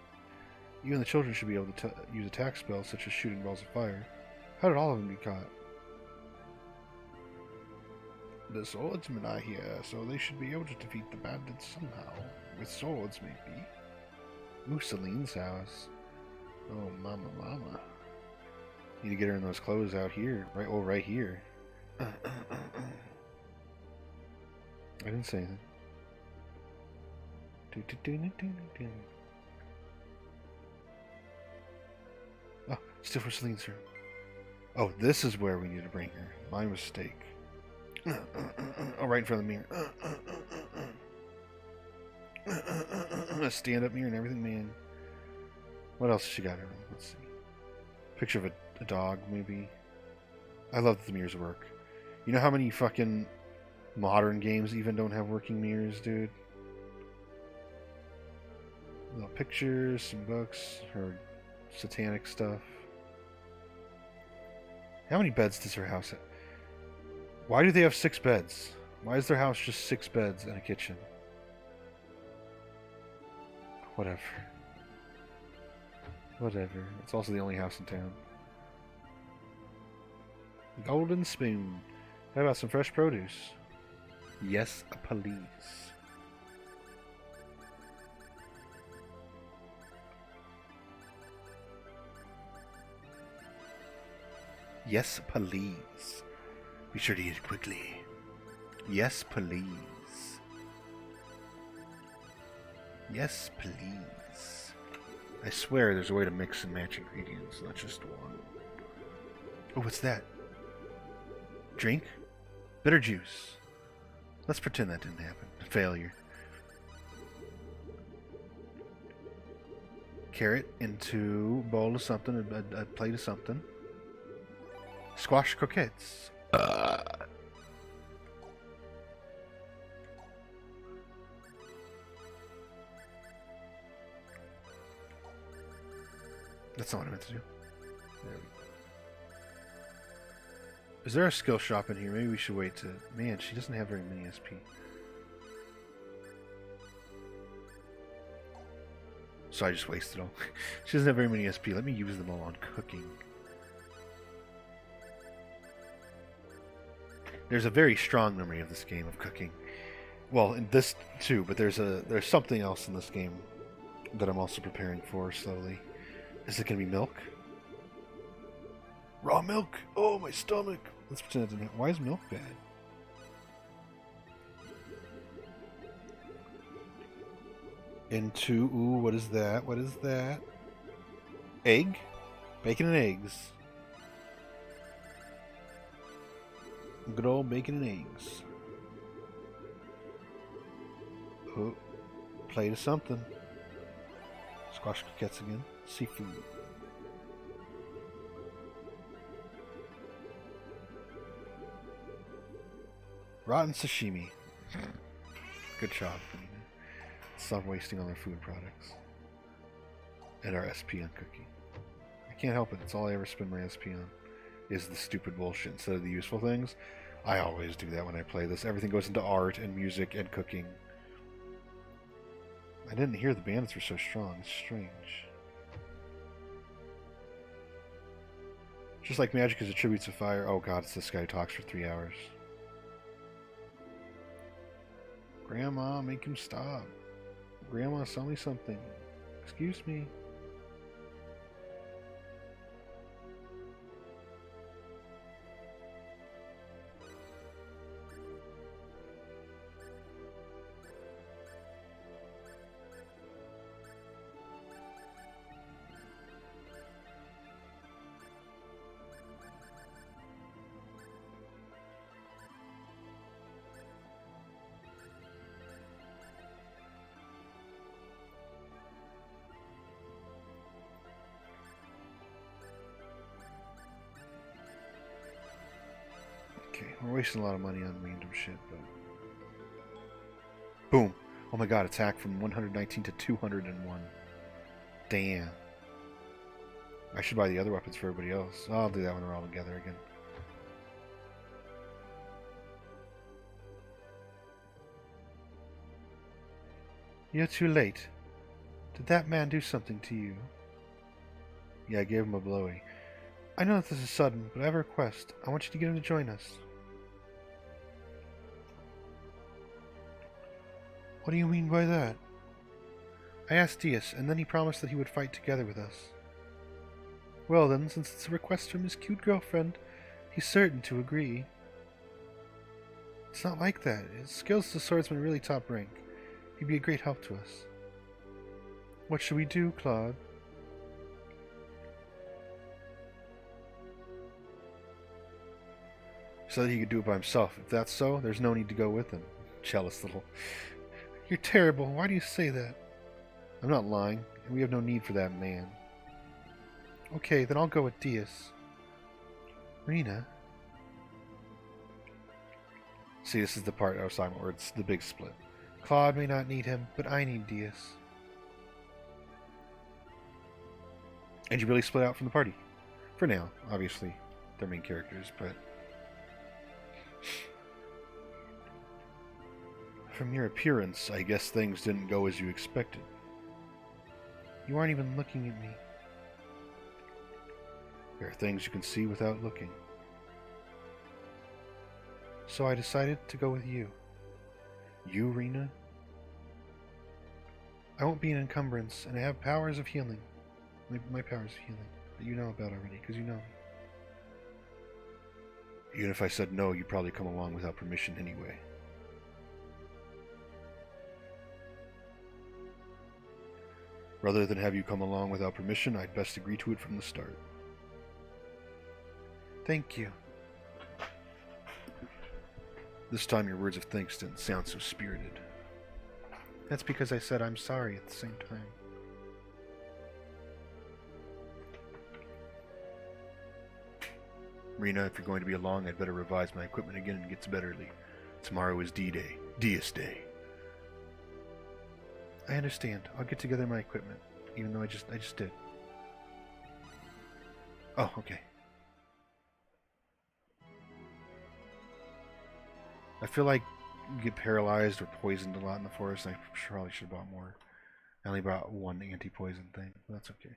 You and the children should be able to use attack spells such as shooting balls of fire. How did all of them be caught? The swordsmen are here, so they should be able to defeat the bandits somehow. With swords, maybe. Mussoline's house. Oh, mama, mama. Need to get her in those clothes out here. Right, oh, right here. I didn't say anything. Oh, still for Celine's room. Oh, this is where we need to bring her. My mistake. Oh, right in front of the mirror. Stand-up mirror and everything, man. What else has she got in her room? Let's see. Picture of a dog, maybe. I love that the mirrors work. You know how many fucking modern games even don't have working mirrors, dude? Little pictures, some books, her satanic stuff. How many beds does her house have? Why do they have 6 beds? Why is their house just 6 beds and a kitchen? Whatever. Whatever. It's also the only house in town. Golden spoon. How about some fresh produce? Yes, please. Yes, please. Be sure to eat it quickly. Yes, please. Yes, please. I swear there's a way to mix and match ingredients, not just one. Oh, what's that? Drink? Bitter juice. Let's pretend that didn't happen. Failure. carrot into a bowl of something, a plate of something. Squash croquettes. That's not what I meant to do. There we go. Is there a skill shop in here? Maybe we should wait to... Man, she doesn't have very many SP. So I just wasted all. She doesn't have very many SP. Let me use them all on cooking. There's a very strong memory of this game of cooking. Well, in this too, but there's something else in this game that I'm also preparing for slowly. Is it gonna be milk? Raw milk! Oh, my stomach! Let's pretend it didn't. Why is milk bad? Into, ooh, what is that? What is that? Egg? Bacon and eggs. Good old bacon and eggs. Oh, plate of something. Squash croquettes again. Seafood. Rotten sashimi. Good job. Stop wasting all our food products. And our SP on cooking. I can't help it. It's all I ever spend my SP on. Is the stupid bullshit instead of the useful things. I always do that when I play this. Everything goes into art and music and cooking. I didn't hear the bandits were so strong. It's strange. Just like magic is attributes of fire. Oh god, it's this guy who talks for 3 hours. Grandma, make him stop. Grandma, sell me something. Excuse me. Okay, we're wasting a lot of money on random shit, but... Boom! Oh my god, attack from 119 to 201. Damn. I should buy the other weapons for everybody else. I'll do that when we're all together again. You're too late. Did that man do something to you? Yeah, I gave him a blowy. I know that this is sudden, but I have a request. I want you to get him to join us. What do you mean by that? I asked Diaz, and then he promised that he would fight together with us. Well then, since it's a request from his cute girlfriend, he's certain to agree. It's not like that. His skills as a swordsman are really top rank. He'd be a great help to us. What should we do, Claude? So that he could do it by himself. If that's so, there's no need to go with him. Jealous little... You're terrible. Why do you say that? I'm not lying, and we have no need for that man. Okay, then I'll go with Diaz. Rena? See, this is the part I was talking about where it's the big split. Claude may not need him, but I need Diaz. And you really split out from the party. For now, obviously. They're main characters, but... From your appearance, I guess things didn't go as you expected. You aren't even looking at me. There are things you can see without looking. So I decided to go with you. You, Rena? I won't be an encumbrance, and I have powers of healing. My powers of healing that you know about already, because you know me. Even if I said no, you'd probably come along without permission anyway. Rather than have you come along without permission, I'd best agree to it from the start. Thank you. This time your words of thanks didn't sound so spirited. That's because I said I'm sorry at the same time. Rena, if you're going to be along, I'd better revise my equipment again and get to bed early. Tomorrow is D-Day. Dias Day. I understand. I'll get together my equipment, even though I just did. Oh, okay. I feel like you get paralyzed or poisoned a lot in the forest. I probably should have bought more. I only bought one anti-poison thing, but that's okay.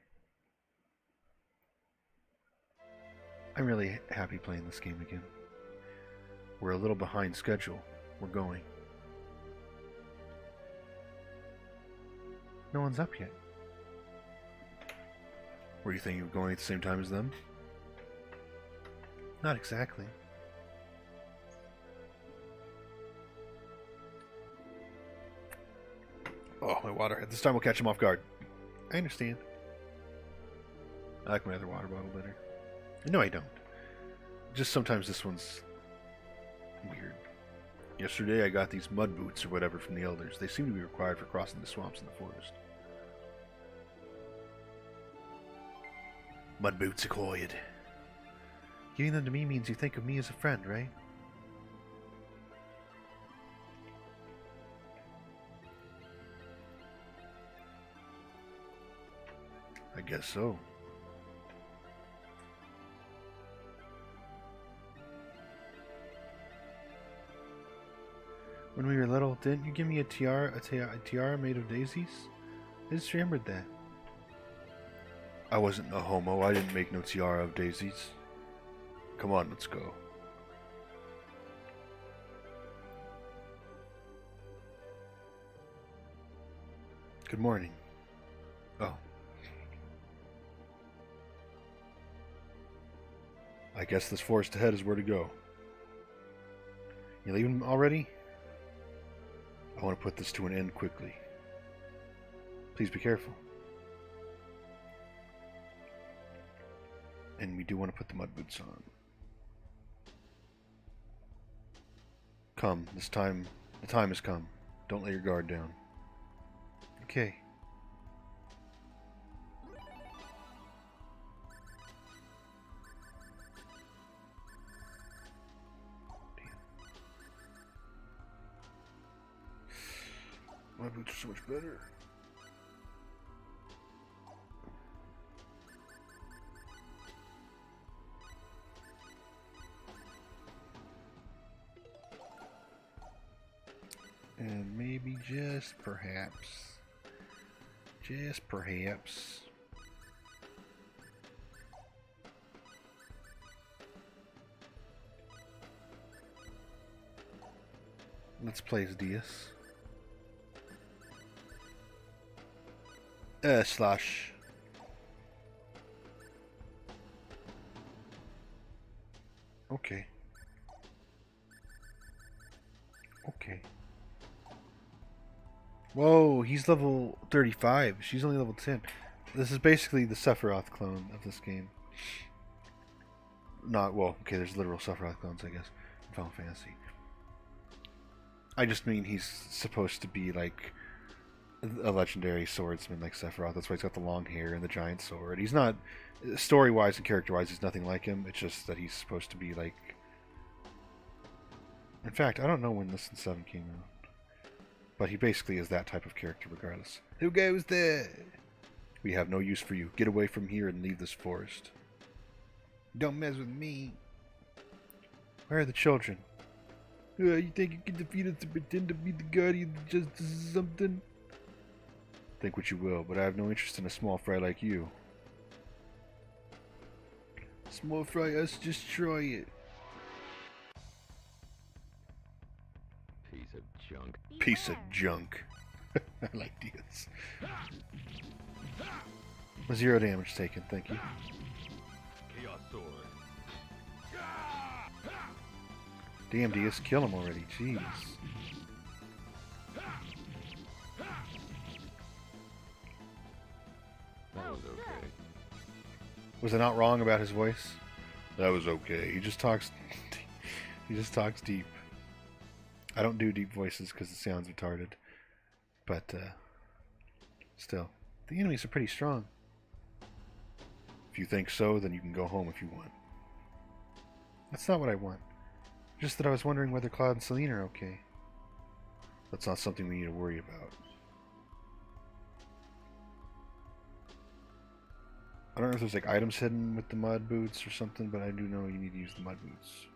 I'm really happy playing this game again. We're a little behind schedule. We're going. No one's up yet. Were you thinking of going at the same time as them? Not exactly. Oh, my water. This time we'll catch him off guard. I understand. I like my other water bottle better. No, I don't. Just sometimes this one's weird. Yesterday I got these mud boots or whatever from the elders. They seem to be required for crossing the swamps in the forest. Mud boots acquired. Giving them to me means you think of me as a friend, right? I guess so. When we were little, didn't you give me a tiara made of daisies? I just remembered that. I wasn't a homo. I didn't make no tiara of daisies. Come on, let's go. Good morning. Oh. I guess this forest ahead is where to go. You leaving already? I want to put this to an end quickly. Please be careful. And we do want to put the mud boots on. Come, the time has come. Don't let your guard down. Okay. My boots are so much better. And maybe just perhaps, let's place Dias. Slash. Okay. Okay. Whoa, he's level 35. She's only level 10. This is basically the Sephiroth clone of this game. Not, well, okay, there's literal Sephiroth clones, I guess, in Final Fantasy. I just mean he's supposed to be like a legendary swordsman like Sephiroth. That's why he's got the long hair and the giant sword. He's not, story-wise and character-wise, he's nothing like him. It's just that he's supposed to be like... In fact, I don't know when this and 7 came out. But he basically is that type of character regardless. Who goes there? We have no use for you. Get away from here and leave this forest. Don't mess with me. Where are the children? You think you can defeat us to pretend to be the guardian of justice or something? Think what you will, but I have no interest in a small fry like you. Small fry, us destroy it. Piece of junk. Piece of junk. I like Dias. 0 damage taken, thank you. Chaos sword. Damn, Dias, kill him already, jeez. That was okay. Was I not wrong about his voice? That was okay. He just talks. He just talks deep. I don't do deep voices because it sounds retarded. But still, the enemies are pretty strong. If you think so, then you can go home if you want. That's not what I want. Just that I was wondering whether Claude and Celine are okay. That's not something we need to worry about. I don't know if there's like items hidden with the mud boots or something, but I do know you need to use the mud boots.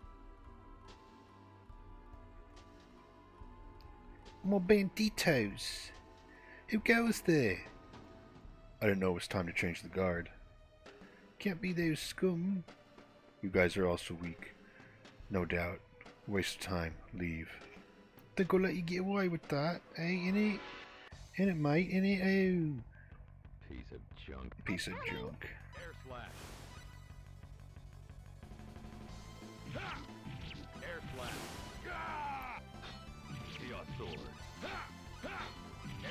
More banditos. Who goes there? I didn't know it was time to change the guard. Can't be those scum. You guys are also weak. No doubt. Waste of time. Leave. Think I'll let you get away with that, eh, innit? Innit, mate? Innit? Oh. Piece of junk. Piece of junk. Air slash. Ha! Air slash. Gah! Chaos sword. Ha! Ha!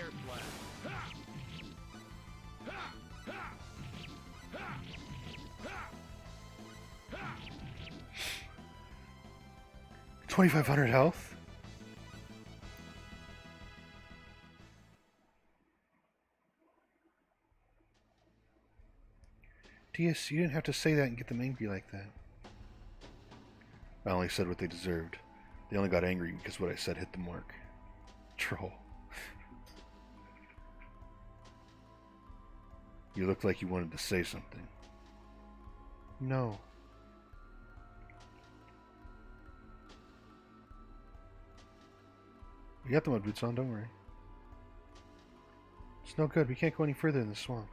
Air slash. Ha! Ha! Ha! Ha! Ha! Ha! 2,500 health? DS, you didn't have to say that and get them angry like that. I only said what they deserved. They only got angry because what I said hit the mark. Troll. You looked like you wanted to say something. No. We got the mud boots on, don't worry. It's no good. We can't go any further in the swamp.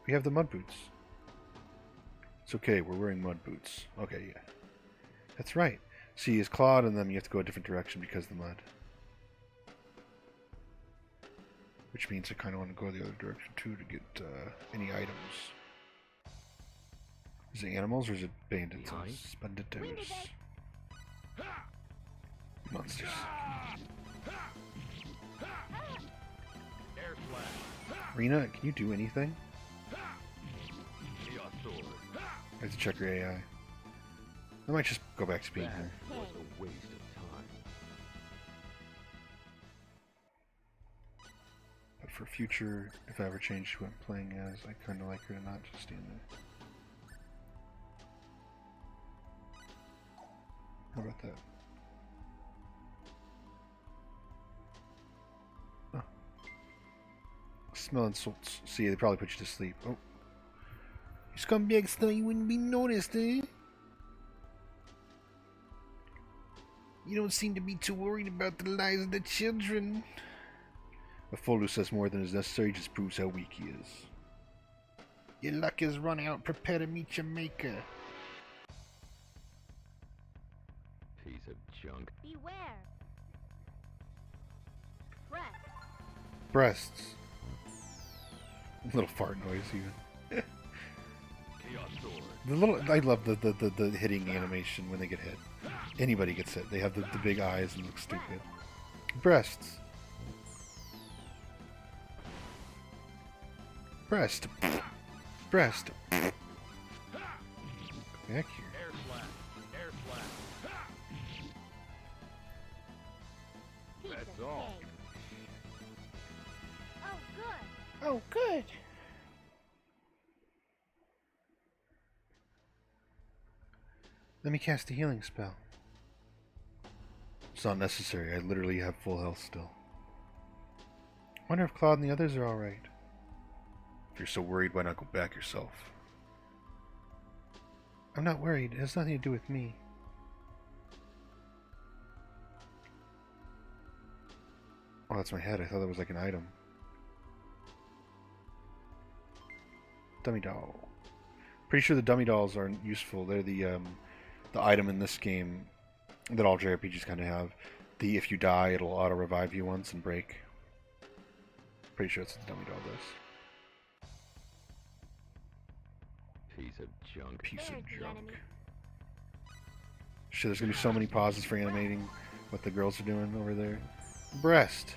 We have the mud boots. It's okay, we're wearing mud boots. Okay, yeah. That's right. See, as Claude and them, you have to go a different direction because of the mud. Which means I kind of want to go the other direction too to get any items. Is it animals or is it bandits? Banditos. Monsters. Air slash. Rena, can you do anything? Chaos sword. I have to check your AI. I might just go back to being That here. was a waste of time. But for future, if I ever change who I'm playing as, I kind of like her to not just stand there. How about that? Oh. Smell insults. See, they probably put you to sleep. Oh. You scumbags thought you wouldn't be noticed, eh? You don't seem to be too worried about the lives of the children. A fool who says more than is necessary just proves how weak he is. Your luck is run out. Prepare to meet your maker. Piece of junk. Beware. Press. Breasts. Little fart noise even. Chaos sword. The little, I love the hitting animation when they get hit. Anybody gets hit. They have the big eyes and look stupid. Breasts. Breast. Breast. Go back here. Air slash. Air slash. Piece That's of all. cake. Oh, good. Oh, good. Let me cast a healing spell. It's not necessary. I literally have full health still. Wonder if Claude and the others are alright. If you're so worried, why not go back yourself? I'm not worried. It has nothing to do with me. Oh, that's my head. I thought that was like an item. Dummy doll. Pretty sure the dummy dolls aren't useful. They're the item in this game that all JRPGs kind of have. The if you die, it'll auto revive you once and break. Pretty sure that's what the dummy doll does. Piece of junk. Piece There's of the junk. enemy. Shit, there's gonna be so many pauses for animating what the girls are doing over there. Breast.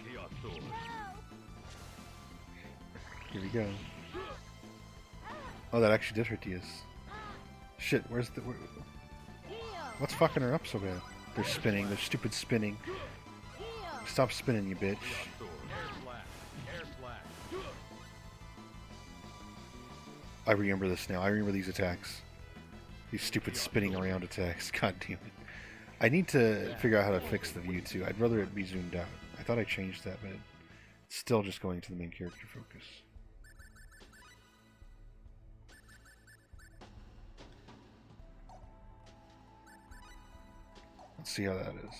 Chaos sword. Here we go. Oh, that actually did hurt Diaz. Shit, where's the... Heal. what's fucking her up so bad? They're spinning. They're stupid spinning. Heal. Stop spinning, you bitch. Sword. Air slash. Air slash. I remember this now. I remember these attacks. These stupid spinning around attacks. God damn it. I need to figure out how to fix the view too. I'd rather it be zoomed out. I thought I changed that, but it's still just going to the main character focus. Let's see how that is.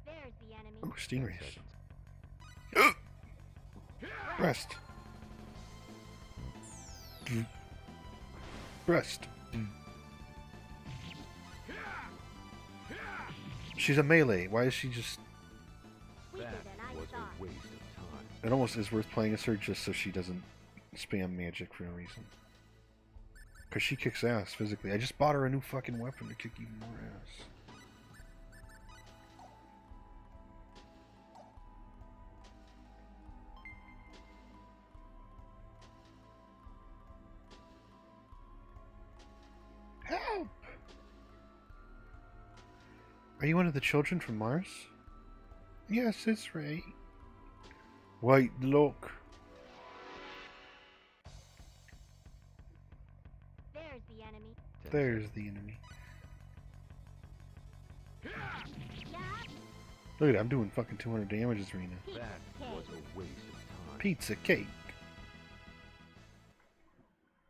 There's the enemy. Oh, stingrays. Breast. Breast. She's a melee. Why is she just... Weaker That than I was thought. a waste of time. It almost is worth playing as her just so she doesn't spam magic for no reason. Because she kicks ass physically. I just bought her a new fucking weapon to kick even more ass. Help! Are you one of the children from Mars? Yes, it's Ray. Wait, look. There's the enemy. There's the enemy. Yeah. Look at it, I'm doing fucking 200 damages, Rena. Piece That of cake. was a waste of time. Pizza cake.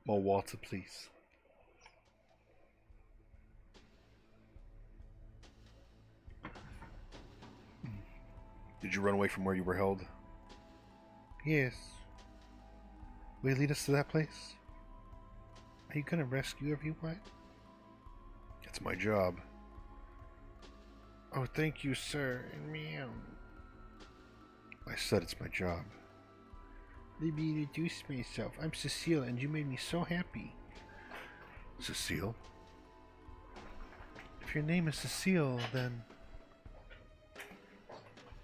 More water, please. Did you run away from where you were held? Yes. Will you lead us to that place? Are you gonna rescue everyone? It's my job. Oh, thank you, sir. Meow. I said it's my job. Let me introduce myself. I'm Cecile, and you made me so happy. Cecile? If your name is Cecile, then...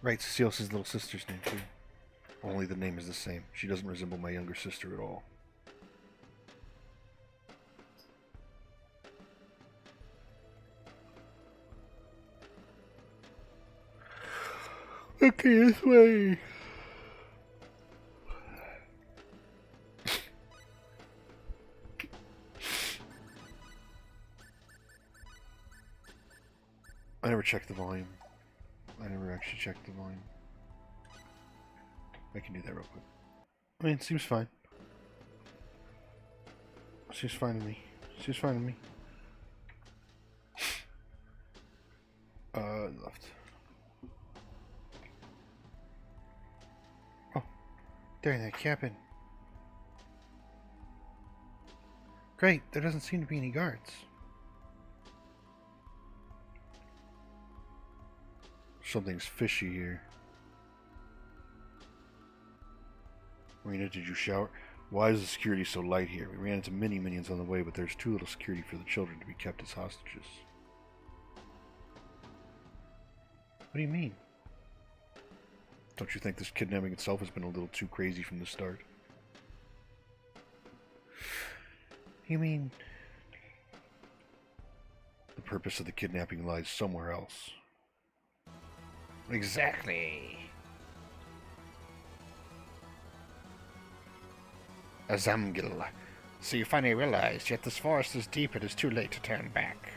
Right, Cecile's his little sister's name, too. Only the name is the same. She doesn't resemble my younger sister at all. Okay, this way. I never checked the volume. I never actually checked the volume. I can do that real quick. I mean, it seems fine. Seems fine to me. Seems fine to me. Left. Oh, they're in that cabin. Great, there doesn't seem to be any guards. Something's fishy here. Rena, did you shower? Why is the security so light here? We ran into many minions on the way, but there's too little security for the children to be kept as hostages. What do you mean? Don't you think this kidnapping itself has been a little too crazy from the start? You mean... The purpose of the kidnapping lies somewhere else. Exactly. Azamgil. So you finally realized, yet this forest is deep, it is too late to turn back.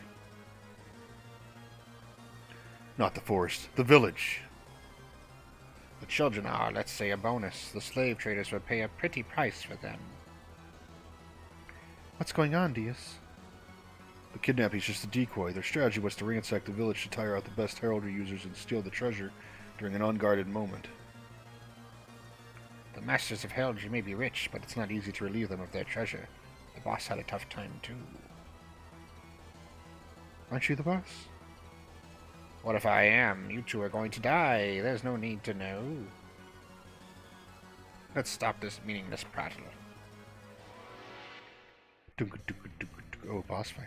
Not the forest, the village. The children are, let's say, a bonus. The slave traders would pay a pretty price for them. What's going on, Diaz? The kidnapping's just a decoy. Their strategy was to ransack the village to tire out the best heraldry users and steal the treasure during an unguarded moment. The masters of heraldry may be rich, but it's not easy to relieve them of their treasure. The boss had a tough time, too. Aren't you the boss? What if I am? You two are going to die. There's no need to know. Let's stop this meaningless prattle. Oh, boss fight.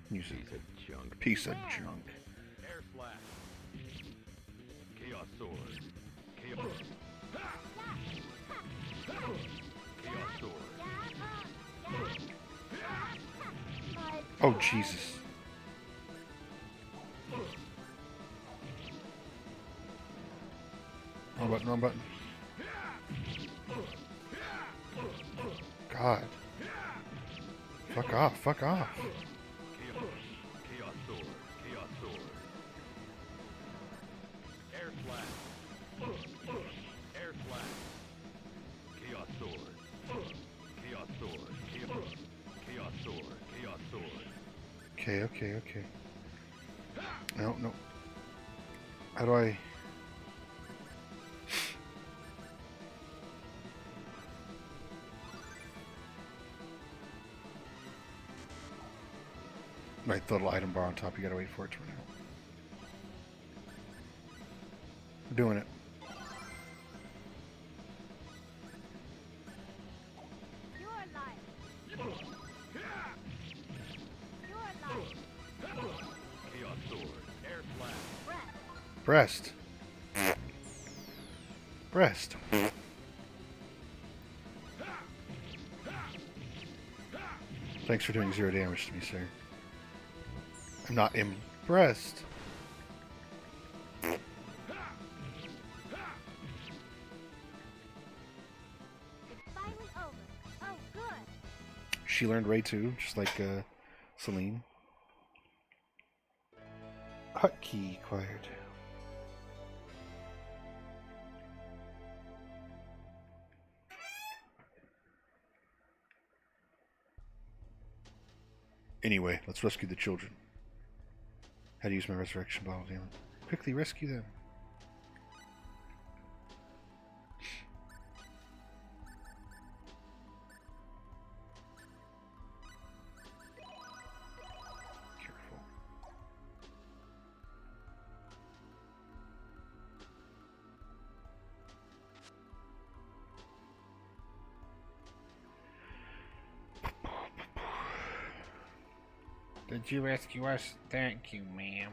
Music. Piece of junk. Piece of junk. Air slash. Chaos sword. Oh, Jesus. Wrong button, wrong button. God. Fuck off, fuck off. Chaos sword. Chaos sword. Air slash. Air slash. Chaos sword. Chaos sword. Chaos sword. Chaos sword. Okay, okay, okay. No, no. How do I... Right, the little item bar on top, you gotta wait for it to run out. We're doing it. Your life. Your life. Chaos sword. Air slash. Breath. Breast. Breast. Thanks for doing 0 damage to me, sir. I'm not impressed. It's finally over. Oh, good. She learned Ray too, just like Celine. Hotkey acquired. Anyway, let's rescue the children. How to use my resurrection bottle, damn it. Quickly rescue them. Careful. Did you rescue us? Thank you, ma'am.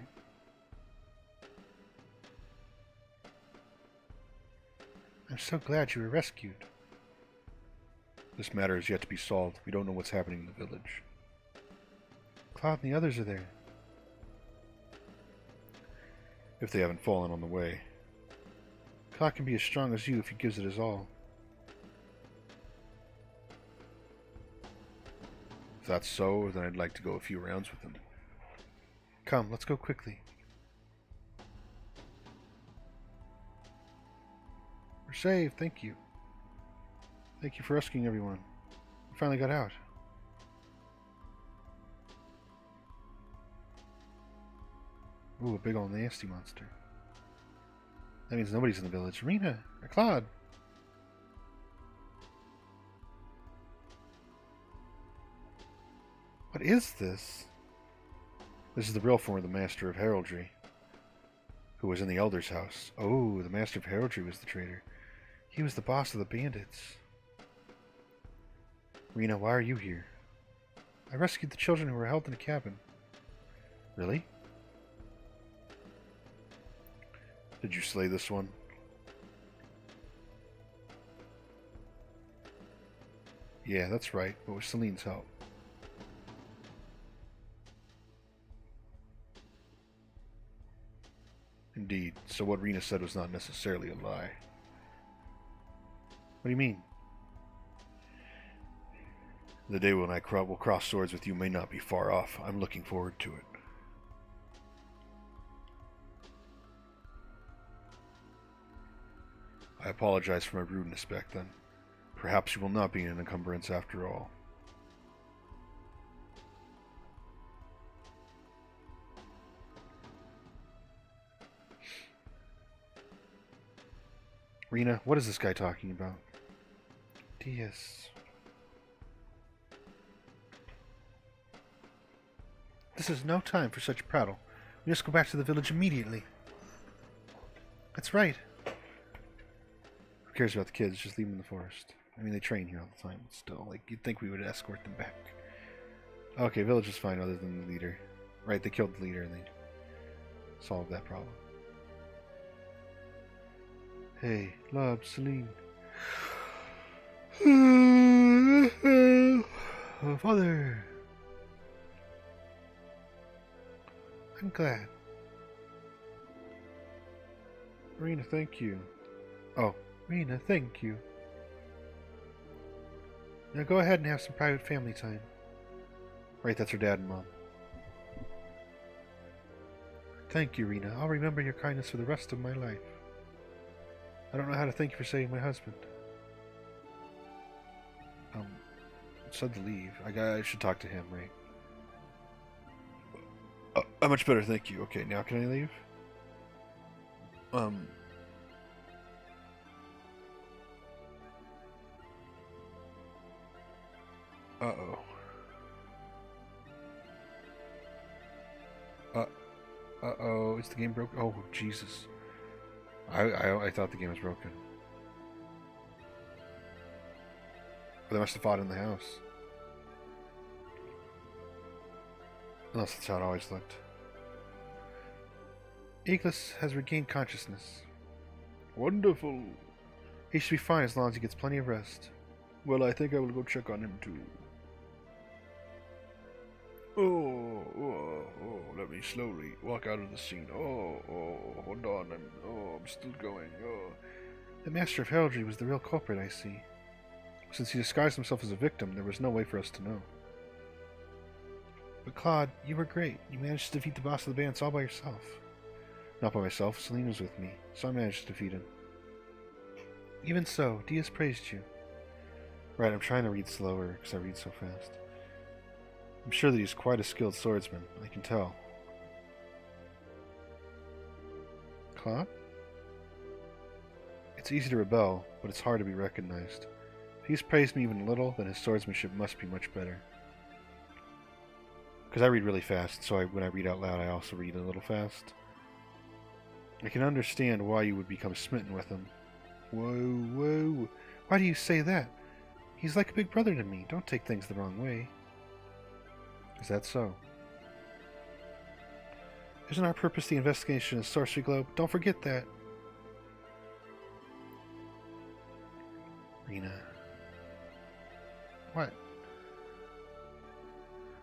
I'm so glad you were rescued. This matter is yet to be solved. We don't know what's happening in the village. Cloud and the others are there. If they haven't fallen on the way. Cloud can be as strong as you if he gives it his all. If that's so, then I'd like to go a few rounds with him. Come, let's go quickly. We're saved, thank you. Thank you for rescuing everyone. We finally got out. Ooh, a big old nasty monster. That means nobody's in the village. Rena, or Claude. What is this? This is the real form of the Master of Heraldry, who was in the Elder's house. Oh, the Master of Heraldry was the traitor. He was the boss of the bandits. Rena, why are you here? I rescued the children who were held in a cabin. Really? Did you slay this one? Yeah, that's right, but with Celine's help. Indeed, so what Rena said was not necessarily a lie. What do you mean? The day when I will cross swords with you may not be far off. I'm looking forward to it. I apologize for my rudeness back then. Perhaps you will not be an encumbrance after all. Rena, what is this guy talking about? Diaz. This is no time for such prattle. We must go back to the village immediately. That's right. Who cares about the kids? Just leave them in the forest. I mean, they train here all the time. Still, like, you'd think we would escort them back. Okay, village is fine other than the leader. Right, they killed the leader and they solved that problem. Hey, love, Celine. Oh, father. I'm glad. Rena, thank you. Oh, Rena, thank you. Now go ahead and have some private family time. Right, that's her dad and mom. Thank you, Rena. I'll remember your kindness for the rest of my life. I don't know how to thank you for saving my husband. It said to leave. I should talk to him, right? I'm much better, thank you. Okay, now can I leave? Uh-oh. Uh-oh, is the game broken? Oh, Jesus. I thought the game was broken. They must have fought in the house. Unless that's how it always looked. Eagles has regained consciousness. Wonderful. He should be fine as long as he gets plenty of rest. Well, I think I will go check on him too. Oh, let me slowly walk out of the scene. Hold on. I'm still going. The Master of Heraldry was the real culprit, I see. Since he disguised himself as a victim, there was no way for us to know. But Claude, you were great. You managed to defeat the boss of the bandits all by yourself. Not by myself. Celine was with me, so I managed to defeat him. Even so, Diaz praised you. Right, I'm trying to read slower because I read so fast. I'm sure that he's quite a skilled swordsman. I can tell. Claude? It's easy to rebel, but it's hard to be recognized. If he's praised me even a little, then his swordsmanship must be much better. Because I read really fast, so when I read out loud, I also read a little fast. I can understand why you would become smitten with him. Whoa. Why do you say that? He's like a big brother to me. Don't take things the wrong way. Is that so? Isn't our purpose the investigation of the Sorcery Globe? Don't forget that. Rena. What?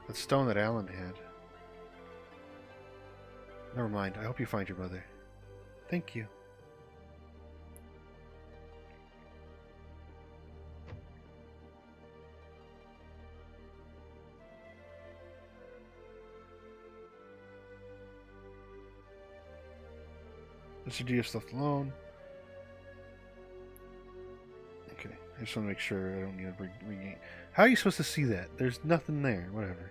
That stone that Alan had. Never mind. I hope you find your mother. Thank you. Mr. Diaz left alone. Okay, I just want to make sure I don't need to regain. How are you supposed to see that? There's nothing there. Whatever.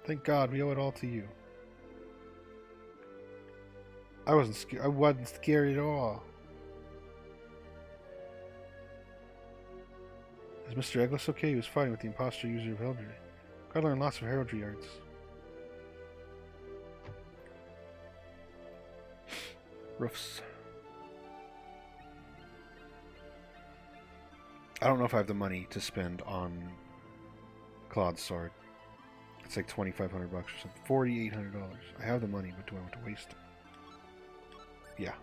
Thank God we owe it all to you. I wasn't scared at all. Is Mr. Eglis okay? He was fighting with the imposter user of heraldry. Gotta learn lots of heraldry arts. Roofs. I don't know if I have the money to spend on Claude's sword. It's like $2,500 or something. $4,800. I have the money, but do I want to waste it? Yeah.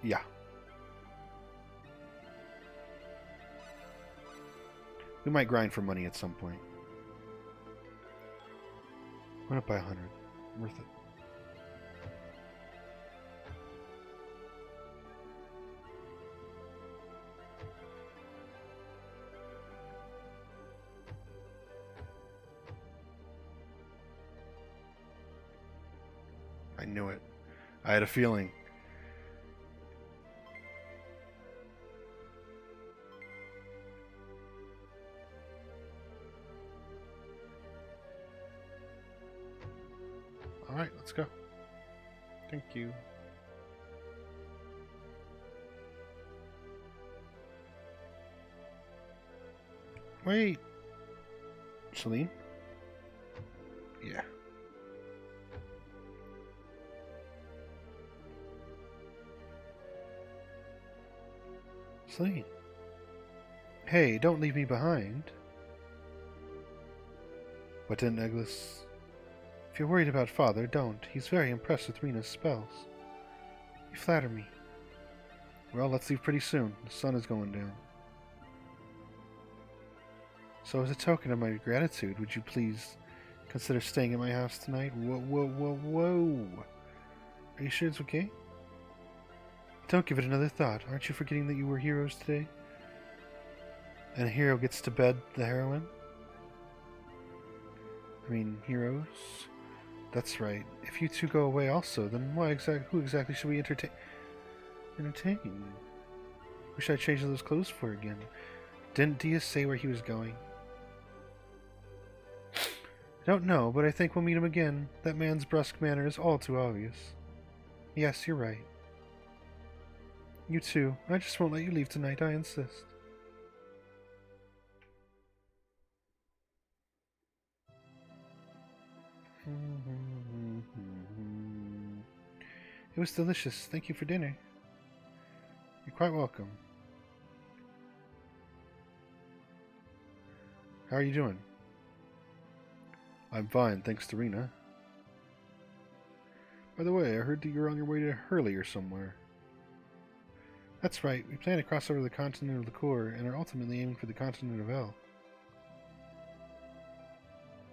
Yeah. We might grind for money at some point. Went up by 100. Worth it. I knew it. I had a feeling. Alright, let's go. Thank you. Wait. Celine? Yeah. Celine. Hey, don't leave me behind. What didn't Eglis? If you're worried about Father, don't. He's very impressed with Rena's spells. You flatter me. Well, let's leave pretty soon. The sun is going down. So as a token of my gratitude, would you please consider staying at my house tonight? Whoa, whoa, whoa, whoa. Are you sure it's okay? Don't give it another thought. Aren't you forgetting that you were heroes today? And a hero gets to bed the heroine? I mean, heroes? That's right. If you two go away also, then who exactly should we entertain? Who should I change those clothes for again? Didn't Dia say where he was going? I don't know, but I think we'll meet him again. That man's brusque manner is all too obvious. Yes, you're right. You too. I just won't let you leave tonight, I insist. It was delicious. Thank you for dinner. You're quite welcome. How are you doing? I'm fine, thanks to Rena. By the way, I heard that you're on your way to Hurley or somewhere. That's right. We plan to cross over the continent of the core and are ultimately aiming for the continent of L.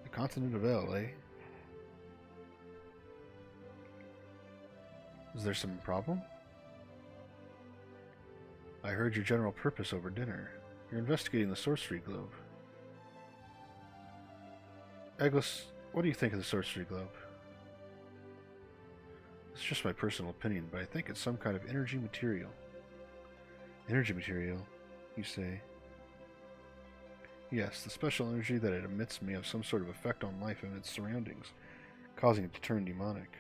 The continent of L, eh? Is there some problem? I heard your general purpose over dinner. You're investigating the sorcery globe. Agnes, what do you think of the sorcery globe? It's just my personal opinion, but I think it's some kind of energy material. Energy material, you say? Yes, the special energy that it emits may have some sort of effect on life and its surroundings, causing it to turn demonic.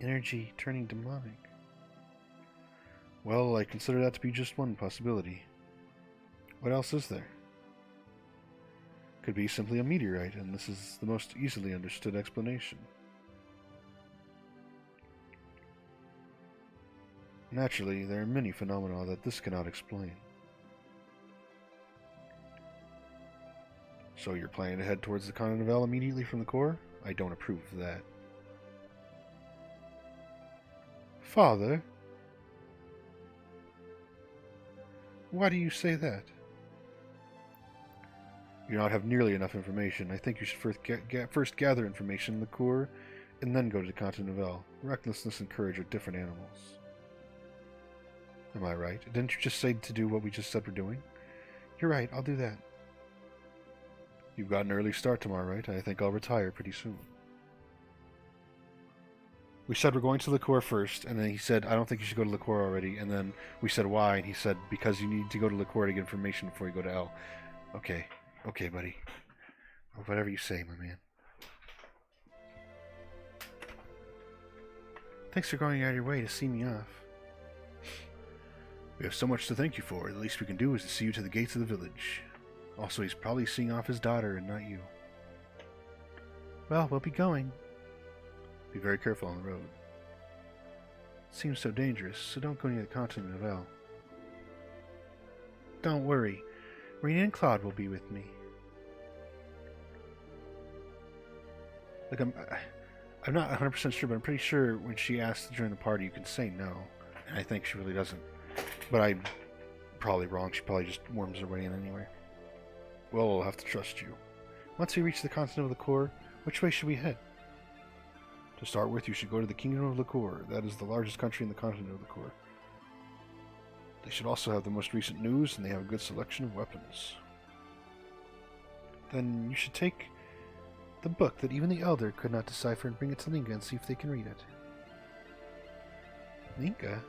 Energy turning demonic? Well, I consider that to be just one possibility. What else is there? Could be simply a meteorite, and this is the most easily understood explanation. Naturally, there are many phenomena that this cannot explain. So you're planning to head towards the continent of L immediately from the core? I don't approve of that. Father? Why do you say that? You do not have nearly enough information. I think you should first gather information in the core, and then go to the continent of L. Recklessness and courage are different animals. Am I right? Didn't you just say to do what we just said we're doing? You're right, I'll do that. You've got an early start tomorrow, right? I think I'll retire pretty soon. We said we're going to the core first, and then he said, I don't think you should go to the core already, and then we said why, and he said, because you need to go to the core to get information before you go to L. Okay, okay, buddy. Whatever you say, my man. Thanks for going out of your way to see me off. We have so much to thank you for. The least we can do is to see you to the gates of the village. Also, he's probably seeing off his daughter and not you. Well, we'll be going. Be very careful on the road. It seems so dangerous, so don't go near the continent of L. Don't worry. Rena and Claude will be with me. Look, I'm not 100% sure, but I'm pretty sure when she asked to join the party, you can say no. And I think she really doesn't. But I'm probably wrong. She probably just worms her way in anyway. Well, we'll have to trust you. Once we reach the continent of the core, which way should we head? To start with, you should go to the Kingdom of the Core. That is the largest country in the continent of the Core. They should also have the most recent news, and they have a good selection of weapons. Then you should take the book that even the Elder could not decipher and bring it to Linga and see if they can read it. Linga?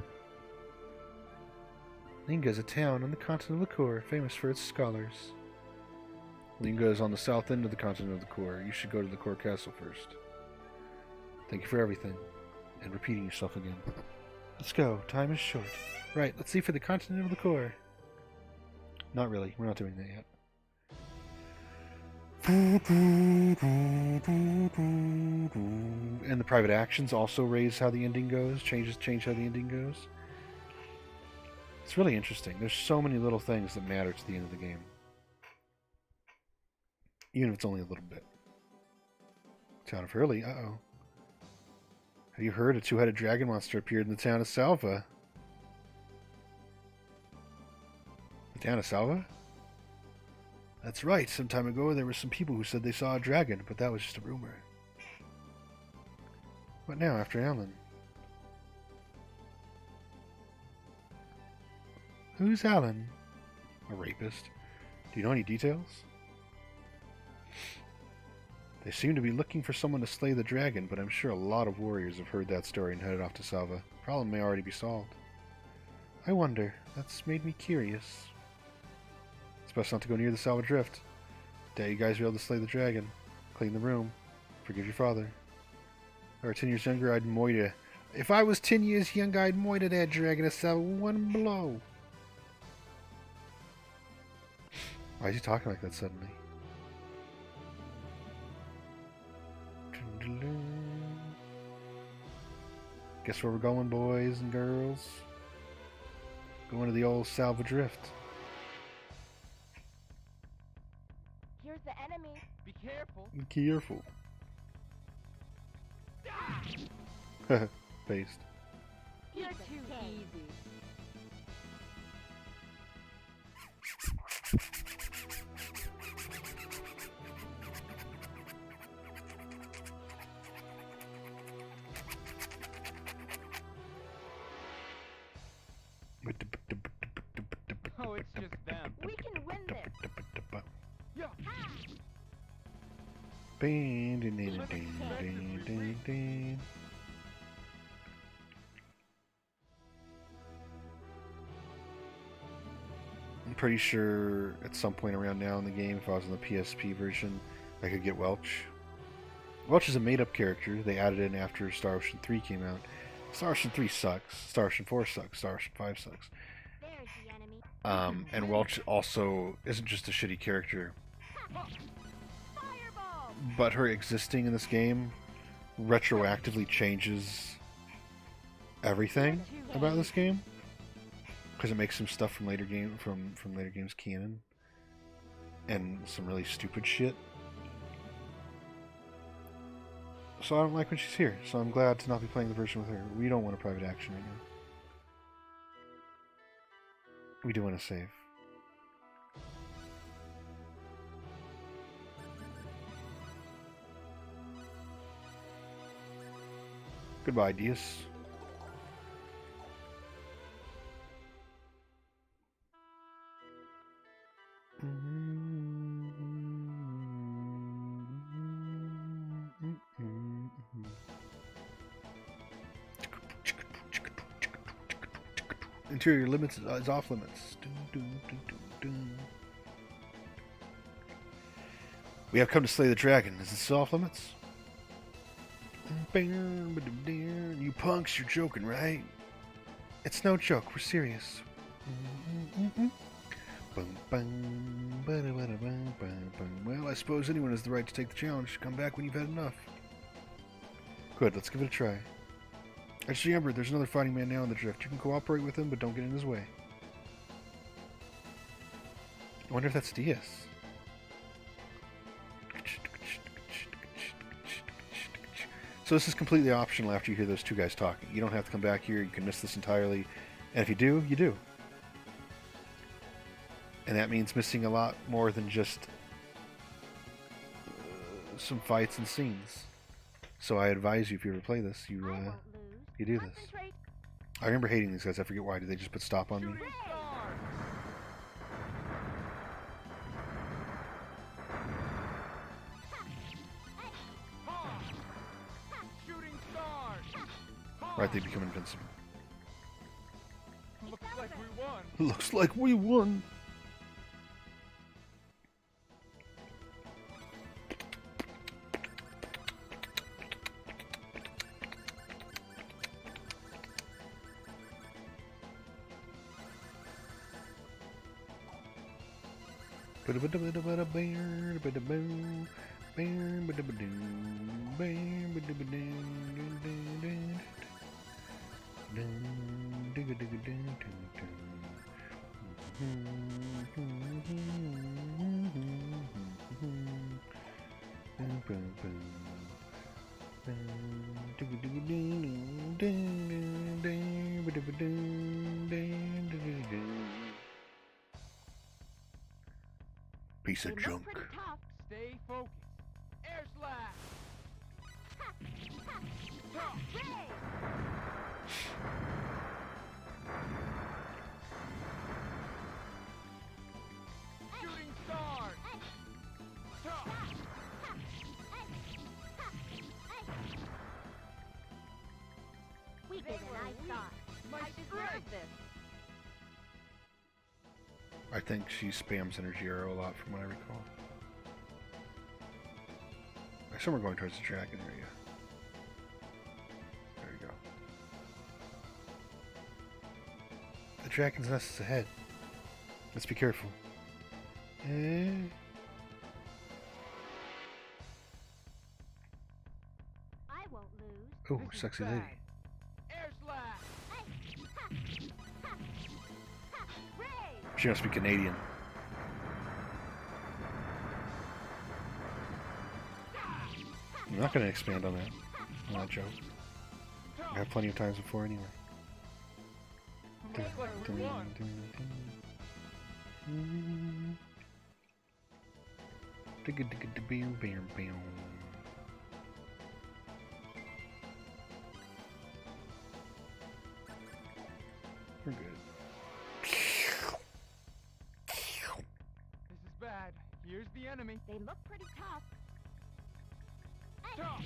Linga is a town on the continent of the Core, famous for its scholars. Linga is on the south end of the continent of the Core. You should go to the Core Castle first. Thank you for everything. And repeating yourself again. Let's go. Time is short. Right, let's see for the continent of the core. Not really. We're not doing that yet. And the private actions also raise how the ending goes. Change how the ending goes. It's really interesting. There's so many little things that matter to the end of the game. Even if it's only a little bit. Town of Hurley. Uh-oh. Have you heard? A two-headed dragon monster appeared in the town of Salva. The town of Salva? That's right. Some time ago, there were some people who said they saw a dragon, but that was just a rumor. What now, after Alan? Who's Alan? A rapist. Do you know any details? They seem to be looking for someone to slay the dragon, but I'm sure a lot of warriors have heard that story and headed off to Salva. Problem may already be solved. I wonder. That's made me curious. It's best not to go near the Salva Drift. Doubt you guys will be able to slay the dragon. Clean the room. Forgive your father. If I were 10 years younger, I'd moita. If I was 10 years younger, I'd moita that dragon to Salva one blow. Why is he talking like that suddenly? Guess where we're going, boys and girls? Going to the old Salva Drift. Here's the enemy. Be careful. Be careful. Based. You're too easy. Oh, it's just them. We can win this. Yeah. I'm pretty sure at some point around now in the game, if I was in the PSP version, I could get Welch. Welch is a made-up character they added in after Star Ocean 3 came out. Star Ocean 3 sucks. Star Ocean 4 sucks. Star Ocean 5 sucks. There's the enemy. And Welch also isn't just a shitty character, Fireball. but her existing in this game retroactively changes everything about this game, because it makes some stuff from later later games canon, and some really stupid shit. So I don't like when she's here. So I'm glad to not be playing the version with her. We don't want a private action right now. We do want to save. Goodbye, Diaz. Interior limits is off limits. We have come to slay the dragon. Is it still off limits? You punks, you're joking, right? It's no joke. We're serious. Well, I suppose anyone has the right to take the challenge. Come back when you've had enough. Good, let's give it a try. Actually, remember, there's another fighting man now in the drift. You can cooperate with him, but don't get in his way. I wonder if that's Diaz. So this is completely optional after you hear those two guys talking. You don't have to come back here. You can miss this entirely. And if you do, you do. And that means missing a lot more than just some fights and scenes. So I advise you, if you ever play this, you I won't lose. you do this. Concentrate. I remember hating these guys. I forget why. Did they just put stop on me? Shooting star. Ha! Shooting star. Ha! Right, they become invincible. Looks like we won. Looks like we won. Peace. Piece They of look junk. pretty tough. Stay focused. Air slash. Ha! Ha! Ha! Ray! Shooting star. Top. Weaker than I thought. My I deserve strength. this. I think she spams Energy Arrow a lot from what I recall. I assume we're going towards the dragon area. There we go. The dragon's nest is ahead. Let's be careful. I won't lose. Oh, This is sexy bad. lady. Air slash. Ray! She must be Canadian. I'm not going to expand on that joke. I have plenty of times before anyway. Looks like we won. We're good. This is bad. Here's the enemy. They look pretty tough. Top.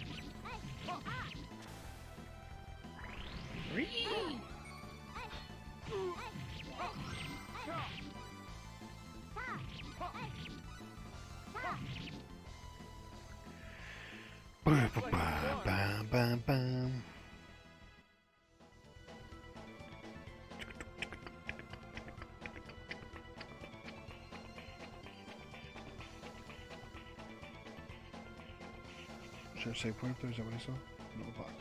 Bam, bam, bam. Should I say point up there? Is that what I saw? No box.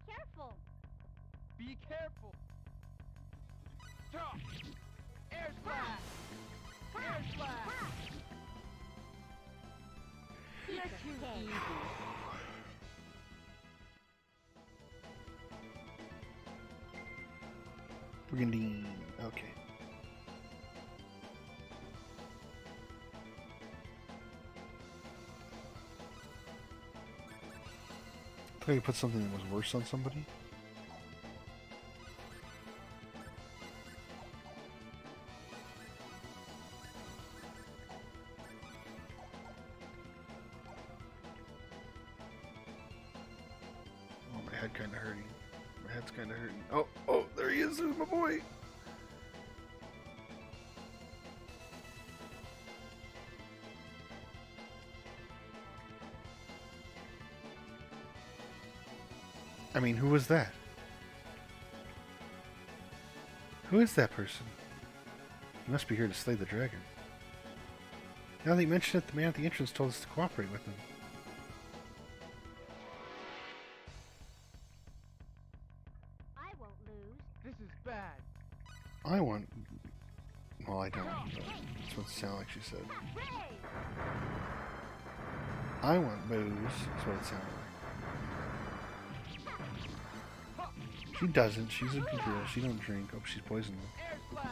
Careful. Be careful. Top. Air slash. Air slash. You're too easy. Brigandine. Okay. I thought you put something that was worse on somebody. Oh, my head kind of hurting. My head's kind of hurting. Oh, there he is. There's my boy. I mean, who was that? Who is that person? He must be here to slay the dragon. Now that you mention it, the man at the entrance told us to cooperate with him. I won't lose. This is bad. I want... Well, I don't. But that's what it sounded like she said. Ray! I want booze. That's what it sounded like. She doesn't. She's a good girl. She don't drink. Oh, she's poisoned. Air slash.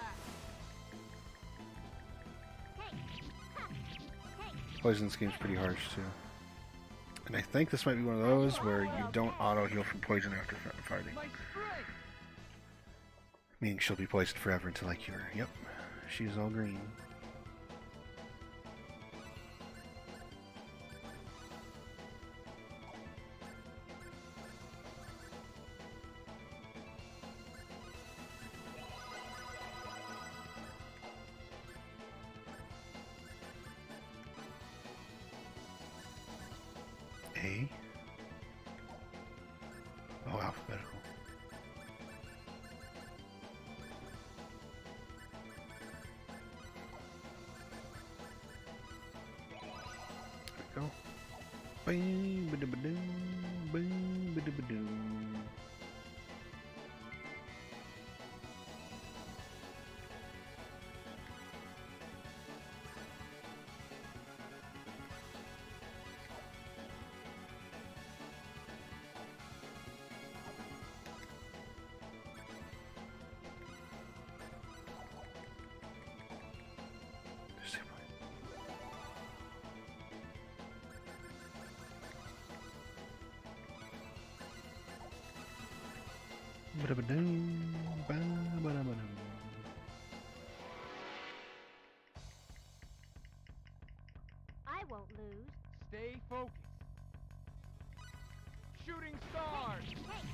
Poison scheme's pretty harsh, too. And I think this might be one of those where you don't auto-heal from poison after fighting. My strength. Meaning she'll be poisoned forever until I cure her. Yep. She's all green. A. Oh, alphabetical. There we go. Boom, ba-da-ba-doom, boom, ba-da-ba-doom. Ba-da-ba-doo, ba-da-ba-doo. I won't lose. Stay focused. Shooting stars. Hey,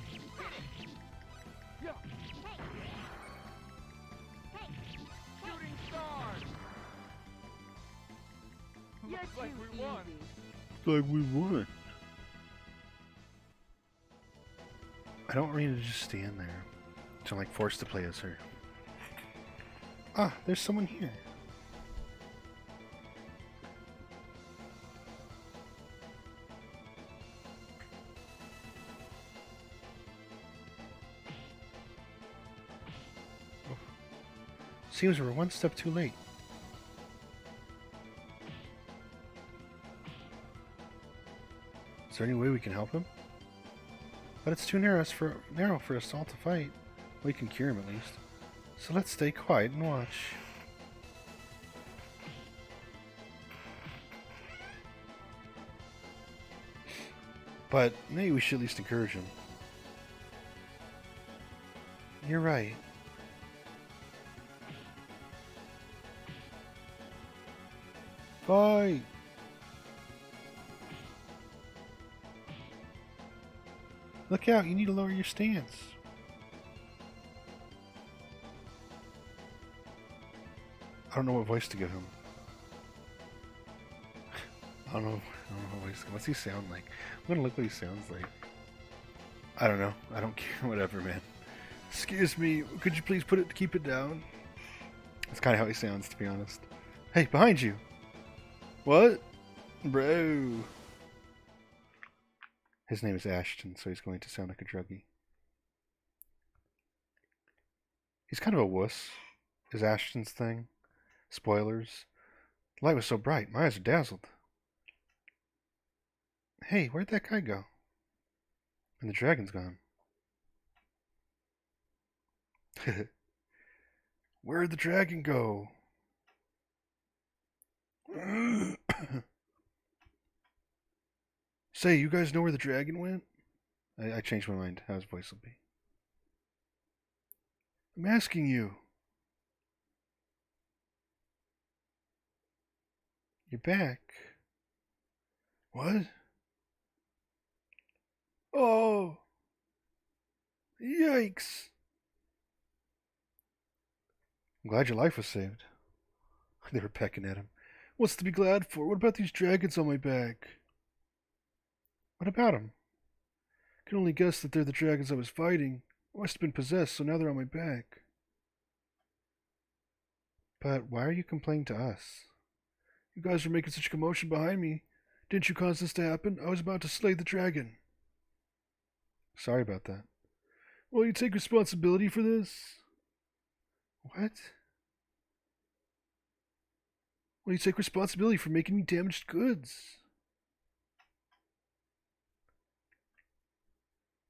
Yeah. hey, hey, Shooting stars. Looks like we won. Like we won. I don't want Rena to just stand there. So I'm like forced to play as her. Ah, there's someone here. Oh. Seems we're one step too late. Is there any way we can help him? But it's too narrow for us all to fight. We can cure him at least. So let's stay quiet and watch. But maybe we should at least encourage him. You're right. Fight! Look out, you need to lower your stance. I don't know what voice to give him. I don't know what voice. What's he sound like? I'm gonna look what he sounds like. I don't know. I don't care. Whatever, man. Excuse me. Could you please keep it down? That's kind of how he sounds, to be honest. Hey, behind you. What, bro? His name is Ashton, so he's going to sound like a druggie. He's kind of a wuss. Is Ashton's thing. Spoilers. The light was so bright, my eyes are dazzled. Hey, where'd that guy go? And the dragon's gone. Where'd the dragon go? Say, you guys know where the dragon went? I changed my mind how his voice will be. I'm asking you. You're back. What? Oh! Yikes! I'm glad your life was saved. They were pecking at him. What's to be glad for? What about these dragons on my back? What about them? I can only guess that they're the dragons I was fighting. I must have been possessed, so now they're on my back. But why are you complaining to us? You guys were making such a commotion behind me. Didn't you cause this to happen? I was about to slay the dragon. Sorry about that. Will you take responsibility for this? What? Will you take responsibility for making me damaged goods?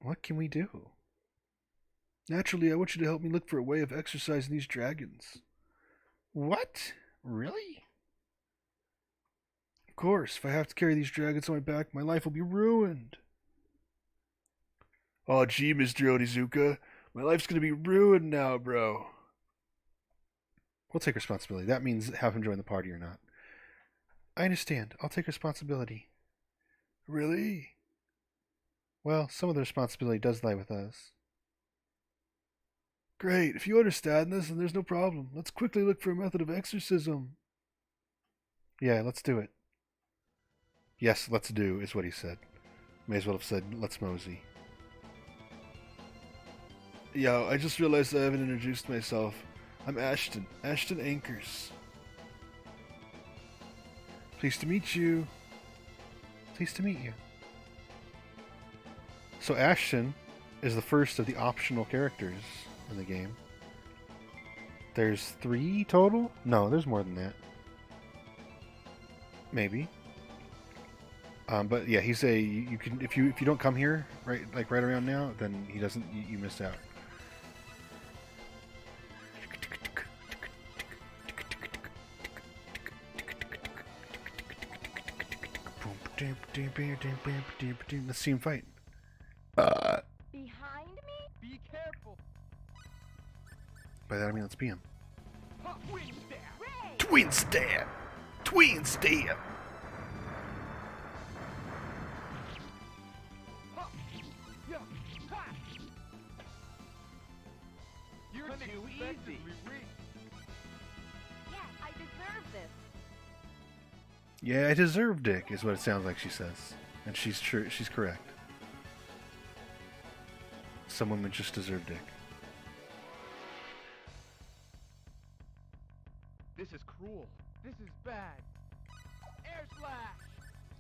What can we do? Naturally, I want you to help me look for a way of exorcising these dragons. What? Really? Of course, if I have to carry these dragons on my back, my life will be ruined. Oh, gee, Mr. Onizuka, my life's gonna be ruined now, bro. We'll take responsibility. That means have him join the party or not. I understand. I'll take responsibility. Really? Well, some of the responsibility does lie with us. Great. If you understand this, then there's no problem. Let's quickly look for a method of exorcism. Yeah, let's do it. Yes, let's do, is what he said. May as well have said, let's mosey. Yo, I just realized I haven't introduced myself. I'm Ashton. Ashton Anchors. Pleased to meet you. Pleased to meet you. So Ashton is the first of the optional characters in the game. There's 3 total? No, there's more than that. Maybe. But yeah, he's you can if you don't come here right around now, then he doesn't you miss out. Let's see him fight. behind me? Be careful. By that I mean let's be him. Ha, wing stab. Ray! Twin stab! Twin stab! Ha, yeah, ha. You're too easy. Yes, I deserve this. Yeah, I deserve dick, is what it sounds like she says. And she's true. She's correct. Some women just deserve dick. This is cruel. This is bad. Air slash.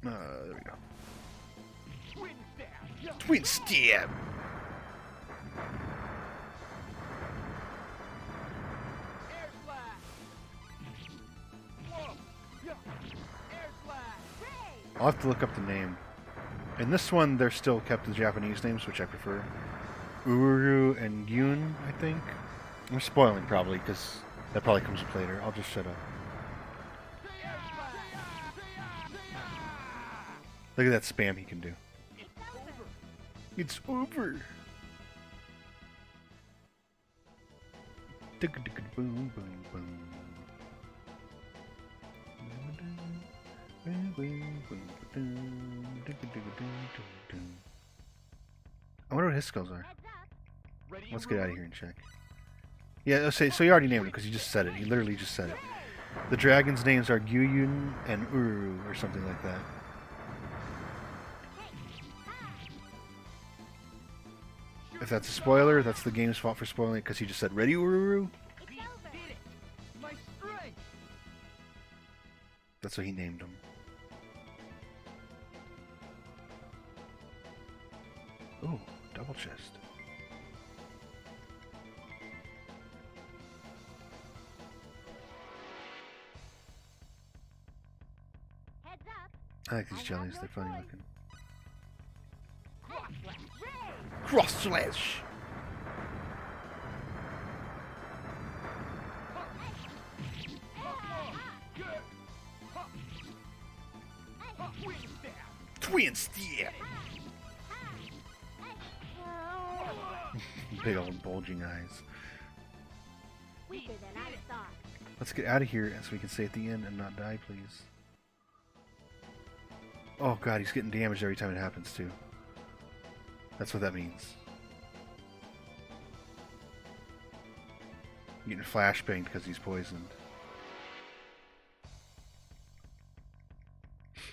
There we go. Twin stab. Yeah. Twin stab! Air slash. Whoa. Yeah. Air slash. Ray! I'll have to look up the name. In this one, they're still kept the Japanese names, which I prefer. Uru and Yun, I think. I'm spoiling probably, because that probably comes up later. I'll just shut up. Air slash. Look at that spam he can do. It's over. It's over! Boom, boom, boom. I wonder what his skills are. Heads up. Ready? Let's get out of here and check. Yeah, let's say, so you already named it because you just said it. You literally just said it. The dragons' names are Gyuyun and Uru or something like that. If that's a spoiler, that's the game's fault for spoiling it because he just said ready Uru. It's We over. did it. My strength. That's what he named him. Ooh, double chest. Heads up. I like these I have jellies, no they're funny choice. looking. Cross slash. Ray! Cross slash! Good. Ha. Ha, wing stab. Twin stab! Big old bulging eyes. Weaker than I thought. Let's get out of here so we can stay at the end and not die, please. Oh god, he's getting damaged every time it happens, too. That's what that means. Getting flashbanged because he's poisoned.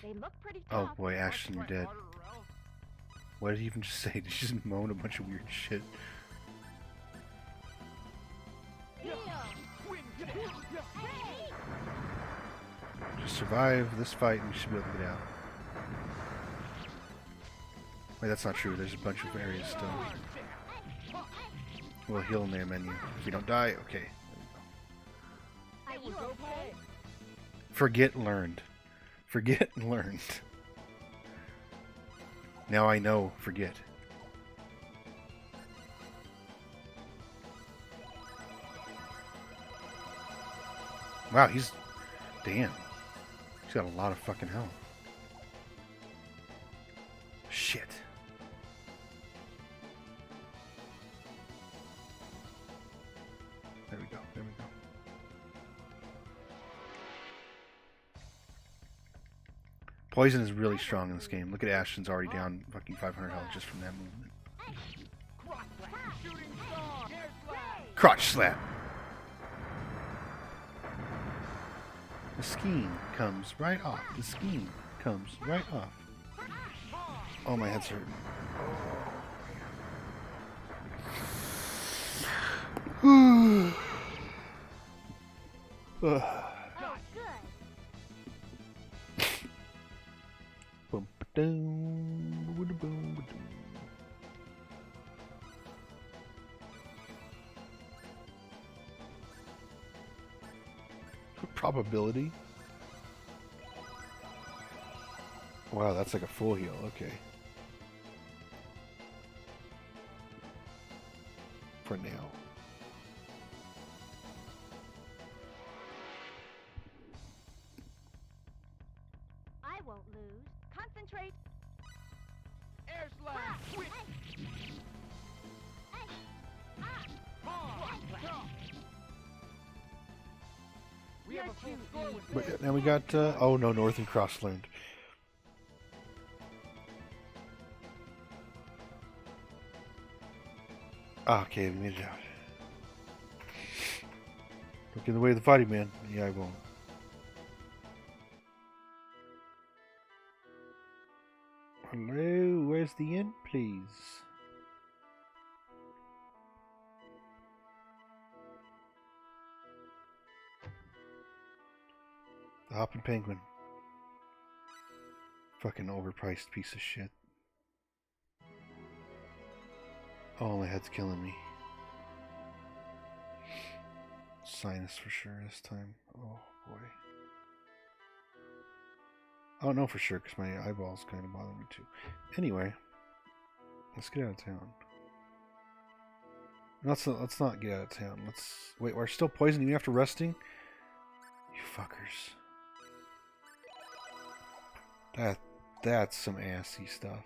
They look pretty Oh tough. boy, Ashton, you're Try dead. harder or else. What did he even just say? Did he just moan a bunch of weird shit? Wing stab. Yeah. Hey! Just survive this fight and we should be able to get out. Wait, that's not true. There's a bunch of areas still. Hard stab. We'll heal in their menu. If we don't die, okay. Are you okay? Forget learned. Forget learned. Now I know forget. Wow, he's... Damn. He's got a lot of fucking health. Shit. There we go, there we go. Poison is really strong in this game. Look at Ashton's already down fucking 500 health just from that movement. Cross slash. Shooting star. Air slash. Crotch slap! The scheme comes right off. The scheme comes right off. Oh, my head's hurting. Ugh. Oh, good. Bum, ba-dum, ba-da-bum, ba-dum. Probability? Wow, that's like a full heal. Okay. For now. I won't lose. Concentrate. Air slash. Wing. Hey. Ah. Hard. give a full score with But this. now we got, oh no, Northern Cross learned. Okay, we made it out. Look in the way of the fighting man. Yeah, I won't. Hello, where's the inn, please? The Hoppin' Penguin. Fucking overpriced piece of shit. Oh, my head's killing me. Sinus for sure this time. Oh boy. I don't know for sure because my eyeballs kind of bother me too. Anyway, let's get out of town. Let's not get out of town. Let's wait. We're still poisoning you after resting. You fuckers. That's some assy stuff.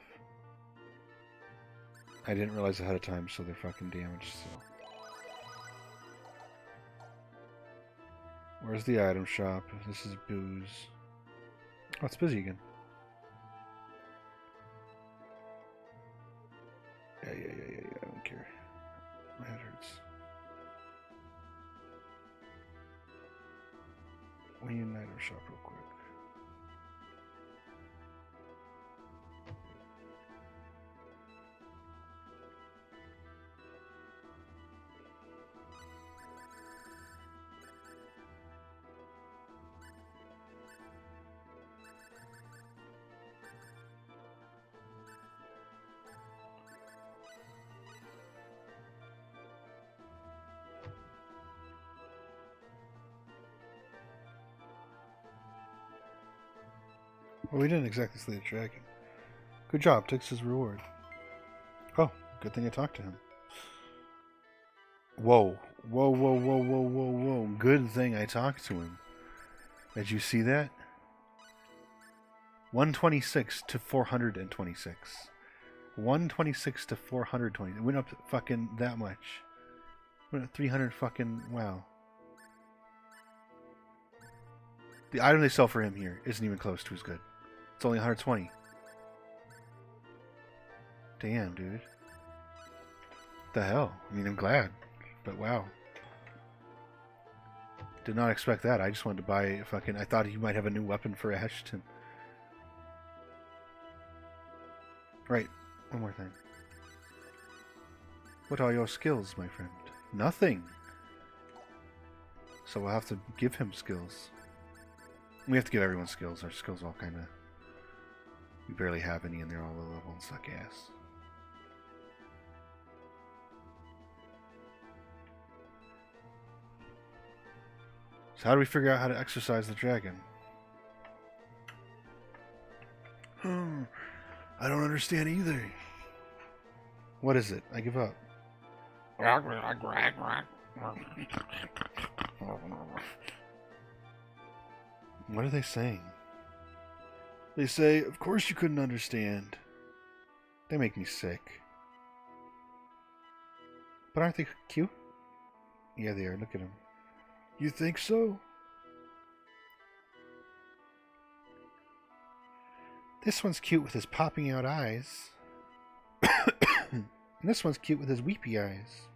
I didn't realize ahead of time, so they're fucking damaged. So. Where's the item shop? This is booze. Oh, it's busy again. Yeah, I don't care. My head hurts. We need an item shop real quick. Well, we didn't exactly slay the dragon. Good job, takes his reward. Oh, good thing I talked to him. Whoa. Good thing I talked to him. Did you see that? 126 to 426. 126 to 420. It went up fucking that much. Went up 300 fucking... Wow. The item they sell for him here isn't even close to as good. It's only 120. Damn, dude. The hell? I mean, I'm glad. But wow. Did not expect that. I just wanted to buy a fucking... I thought he might have a new weapon for Ashton. Right. One more thing. What are your skills, my friend? Nothing. So we'll have to give him skills. We have to give everyone skills. Our skills all kind of... We barely have any and they're all low level and suck ass. So how do we figure out how to exercise the dragon? I don't understand either. What is it? I give up. What are they saying? They say, of course you couldn't understand. They make me sick. But aren't they cute? Yeah, they are. Look at them. You think so? This one's cute with his popping out eyes. And this one's cute with his weepy eyes.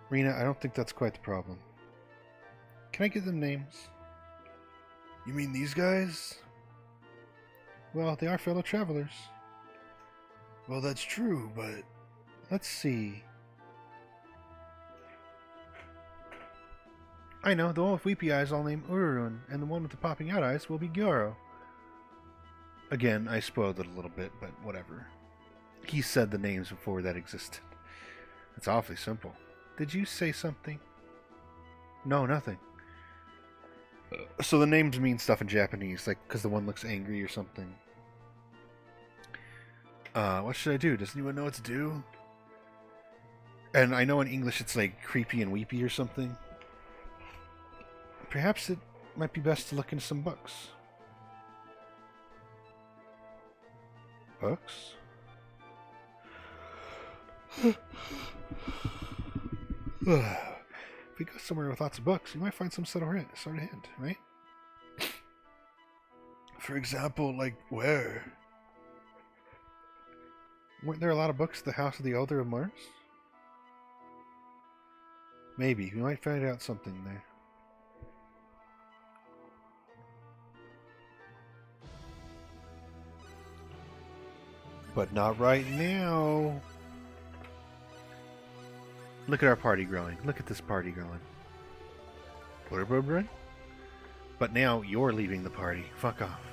Rena, I don't think that's quite the problem. Can I give them names? You mean these guys? Well, they are fellow travelers. Well, that's true, but... Let's see. I know, the one with weepy eyes I'll name Urarun, and the one with the popping out eyes will be Gyoro. Again, I spoiled it a little bit, but whatever. He said the names before that existed. It's awfully simple. Did you say something? No, nothing. So the names mean stuff in Japanese, like, because the one looks angry or something. What should I do? Does anyone know what to do? And I know in English it's like creepy and weepy or something. Perhaps it might be best to look into some books. Books? If we go somewhere with lots of books, we might find some sort of hint, right? For example, like where? Weren't there a lot of books at the House of the Elder of Mars? Maybe. We might find out something there. But not right now. Look at our party growing. Look at this party growing. But now you're leaving the party. Fuck off.